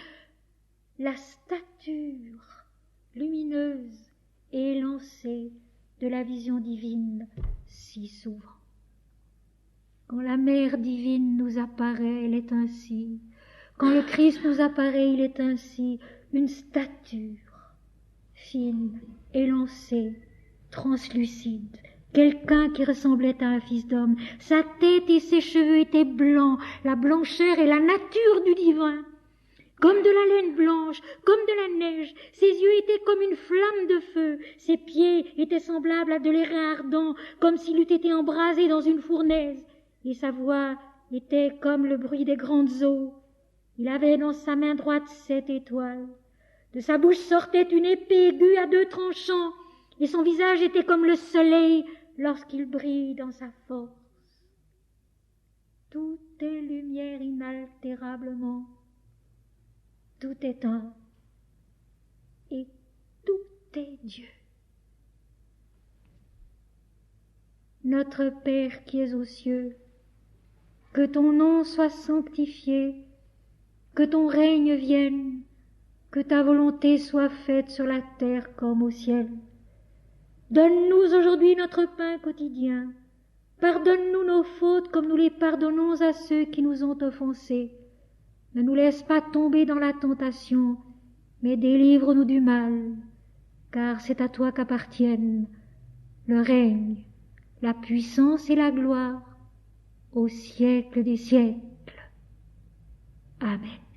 la stature lumineuse et élancée de la vision divine si souvent. Quand la mère divine nous apparaît, elle est ainsi. Quand le Christ nous apparaît, il est ainsi, une stature fine, élancée, translucide, quelqu'un qui ressemblait à un fils d'homme. Sa tête et ses cheveux étaient blancs, la blancheur et la nature du divin. Comme de la laine blanche, comme de la neige, ses yeux étaient comme une flamme de feu, ses pieds étaient semblables à de l'airain ardent, comme s'il eût été embrasé dans une fournaise, et sa voix était comme le bruit des grandes eaux. Il avait dans sa main droite 7 étoiles. De sa bouche sortait une épée aiguë à 2 tranchants, et son visage était comme le soleil lorsqu'il brille dans sa force. Tout est lumière inaltérablement. Tout est un, et tout est Dieu. Notre Père qui es aux cieux, que ton nom soit sanctifié, que ton règne vienne, que ta volonté soit faite sur la terre comme au ciel. Donne-nous aujourd'hui notre pain quotidien. Pardonne-nous nos fautes comme nous les pardonnons à ceux qui nous ont offensés. Ne nous laisse pas tomber dans la tentation, mais délivre-nous du mal, car c'est à toi qu'appartiennent le règne, la puissance et la gloire, au siècle des siècles. Amen.